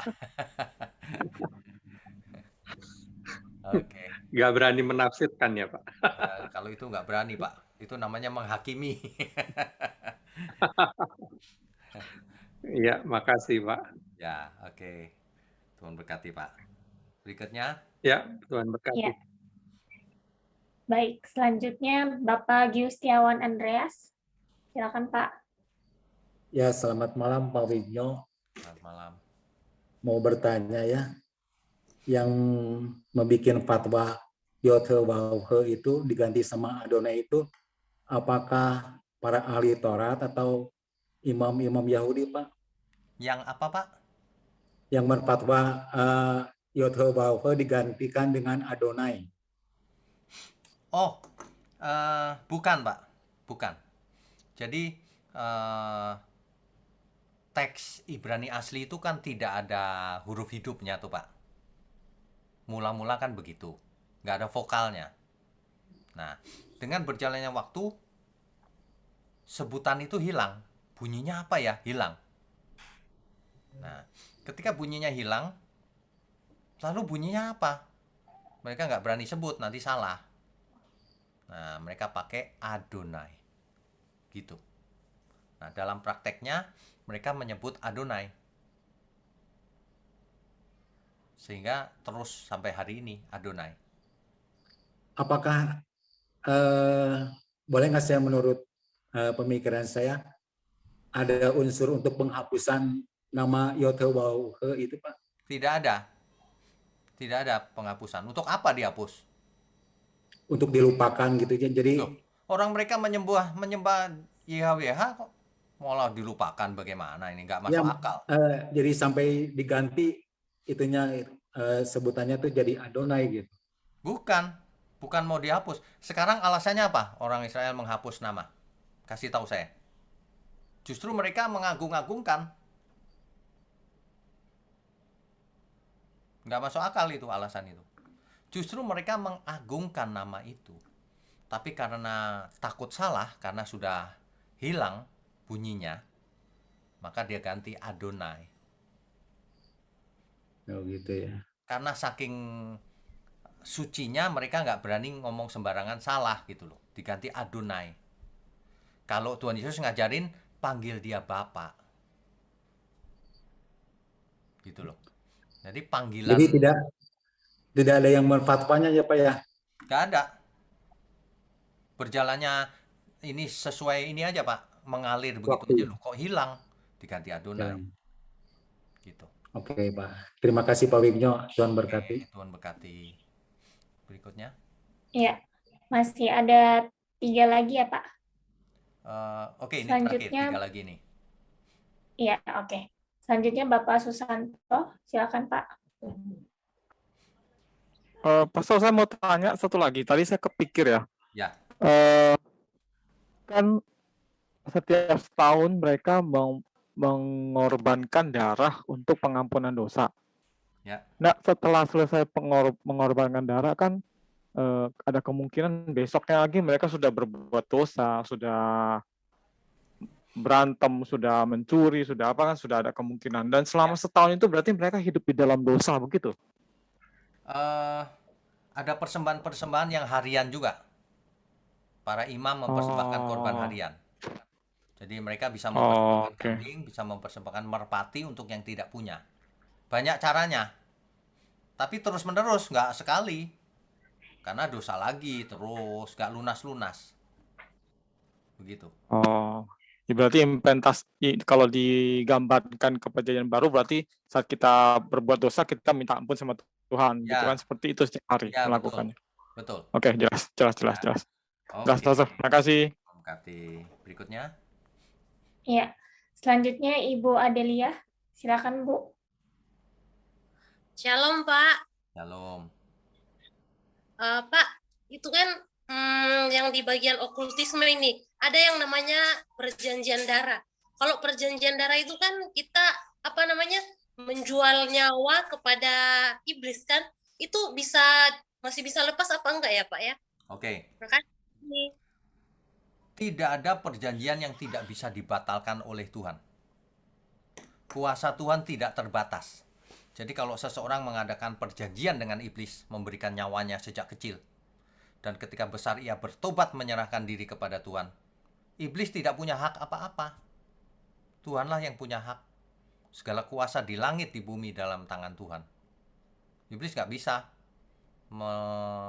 Oke. Nggak berani menafsirkan ya, Pak. Ya, kalau itu nggak berani, Pak. Itu namanya menghakimi. Iya, makasih, Pak. Ya, oke. Tuhan berkati, Pak. Berikutnya. Ya, Tuhan berkati. Ya. Baik, selanjutnya Bapak Giustiawan Andreas. Silakan, Pak. Ya, selamat malam Pak Wigno. Selamat malam. Mau bertanya ya, yang membuat fatwa Yothe Wauhe itu diganti sama Adonai itu, apakah para ahli Taurat atau imam-imam Yahudi, Pak? Yang apa, Pak? yang berfatwa Yod-Heh-Waw-Heh digantikan dengan Adonai. Oh, bukan Pak, bukan. Jadi teks Ibrani asli itu kan tidak ada huruf hidupnya tuh Pak. Mula-mula kan begitu, nggak ada vokalnya. Nah, dengan berjalannya waktu, sebutan itu hilang. Bunyinya apa ya? Hilang. Nah, ketika bunyinya hilang, lalu bunyinya apa? Mereka nggak berani sebut, nanti salah. Nah, mereka pakai Adonai. Gitu. Nah, dalam prakteknya, mereka menyebut Adonai. Sehingga terus sampai hari ini, Adonai. Apakah boleh nggak saya menurut pemikiran saya ada unsur untuk penghapusan nama Yod-Heh-Waw-Heh itu Pak? Tidak ada. Tidak ada penghapusan. Untuk apa dihapus? Untuk dilupakan gitu ya. Jadi Loh, orang mereka menyembah YHWH kok malah dilupakan, bagaimana ini? Nggak masuk akal. jadi sampai diganti itunya sebutannya tuh jadi Adonai gitu. Bukan mau dihapus. Sekarang alasannya apa? Orang Israel menghapus nama. Kasih tahu saya. Justru mereka mengagung-agungkan. Nggak masuk akal itu alasan itu. Justru mereka mengagungkan nama itu. Tapi karena takut salah, karena sudah hilang bunyinya, maka dia ganti Adonai. Oh gitu ya. Karena saking sucinya mereka nggak berani ngomong sembarangan salah gitu loh. Diganti Adonai. Kalau Tuhan Yesus ngajarin, panggil dia Bapak. Gitu loh. Jadi panggilan. Jadi tidak ada yang menfatwanya ya Pak ya? Nggak ada. Berjalannya ini sesuai ini aja Pak. Mengalir begitu aja loh. Kok hilang? Diganti Adonai. Gitu. Oke Pak. Terima kasih Pak Wigno. Tuhan berkati. Tuhan berkati. Berikutnya. Iya. Masih ada 3 lagi ya Pak? Oke, ini Selanjutnya, terakhir 3 lagi nih. Iya, oke. Selanjutnya Bapak Susanto, silakan Pak. Pastor, saya mau tanya satu lagi. Tadi saya kepikir ya. Ya. Kan setiap tahun mereka mengorbankan darah untuk pengampunan dosa. Ya. Nah, setelah selesai mengorbankan darah kan ada kemungkinan besoknya lagi mereka sudah berbuat dosa, sudah berantem, sudah mencuri, sudah apa kan, sudah ada kemungkinan. Dan selama setahun itu berarti mereka hidup di dalam dosa begitu? Ada persembahan-persembahan yang harian juga. Para imam mempersembahkan korban harian. Jadi mereka bisa mempersembahkan kambing, bisa mempersembahkan merpati untuk yang tidak punya. Banyak caranya. Tapi terus-menerus, nggak sekali. Karena dosa lagi, terus nggak lunas-lunas. Begitu. Ya berarti kalau digambarkan ke perjanjian baru berarti saat kita berbuat dosa kita minta ampun sama Tuhan, gitu kan, seperti itu setiap hari melakukannya. Betul. Oke, jelas. Terima kasih. Terima kasih. Berikutnya. Iya. Selanjutnya Ibu Adelia, silakan Bu. Shalom Pak. Shalom. Pak, itu kan yang di bagian okultisme ini ada yang namanya perjanjian darah. Kalau perjanjian darah itu kan kita menjual nyawa kepada iblis kan? Itu masih bisa lepas apa enggak ya Pak ya? Oke. Makasih. Tidak ada perjanjian yang tidak bisa dibatalkan oleh Tuhan. Kuasa Tuhan tidak terbatas. Jadi kalau seseorang mengadakan perjanjian dengan iblis, memberikan nyawanya sejak kecil, dan ketika besar ia bertobat menyerahkan diri kepada Tuhan, iblis tidak punya hak apa-apa. Tuhanlah yang punya hak. Segala kuasa di langit, di bumi dalam tangan Tuhan. Iblis nggak bisa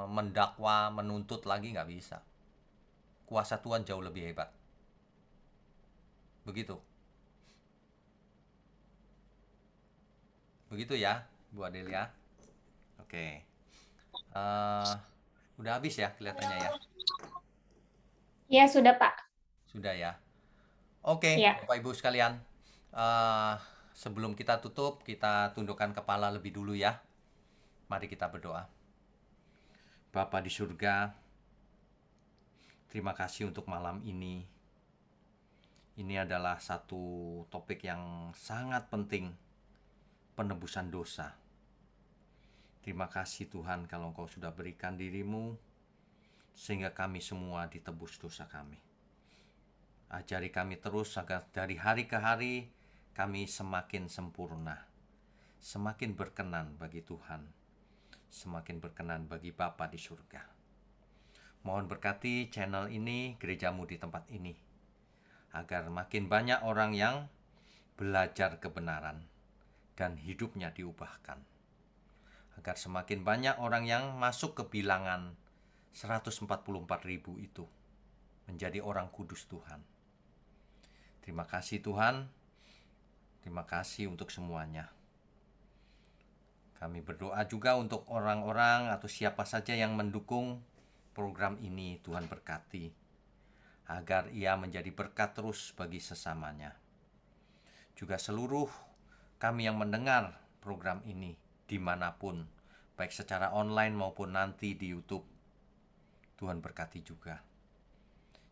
mendakwa, menuntut lagi, nggak bisa. Kuasa Tuhan jauh lebih hebat. Begitu. Begitu ya, Bu Adelia. Oke. Udah habis ya kelihatannya ya? Ya, sudah Pak. Sudah ya. Oke, Ya. Bapak Ibu sekalian. sebelum kita tutup, kita tundukkan kepala lebih dulu ya. Mari kita berdoa. Bapa di surga, terima kasih untuk malam ini. Ini adalah satu topik yang sangat penting, penebusan dosa. Terima kasih Tuhan kalau Engkau sudah berikan diri-Mu, sehingga kami semua ditebus dosa kami. Ajari kami terus agar dari hari ke hari kami semakin sempurna, semakin berkenan bagi Tuhan, semakin berkenan bagi Bapa di surga. Mohon berkati channel ini, gerejamu di tempat ini, agar makin banyak orang yang belajar kebenaran dan hidupnya diubahkan. Agar semakin banyak orang yang masuk ke bilangan 144.000 itu menjadi orang kudus Tuhan. Terima kasih Tuhan. Terima kasih untuk semuanya. Kami berdoa juga untuk orang-orang atau siapa saja yang mendukung program ini. Tuhan berkati, agar ia menjadi berkat terus bagi sesamanya. Juga seluruh kami yang mendengar program ini dimanapun, baik secara online maupun nanti di YouTube. Tuhan berkati juga,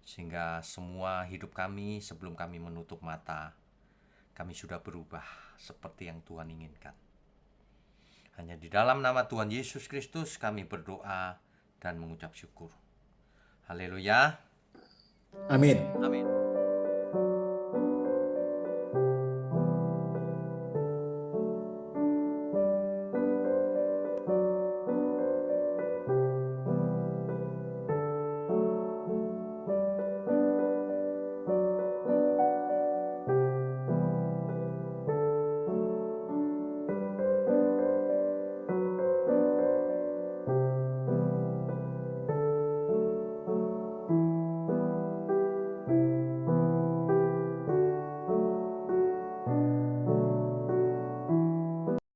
sehingga semua hidup kami sebelum kami menutup mata, kami sudah berubah seperti yang Tuhan inginkan. Hanya di dalam nama Tuhan Yesus Kristus kami berdoa dan mengucap syukur. Haleluya. Amin. Amin.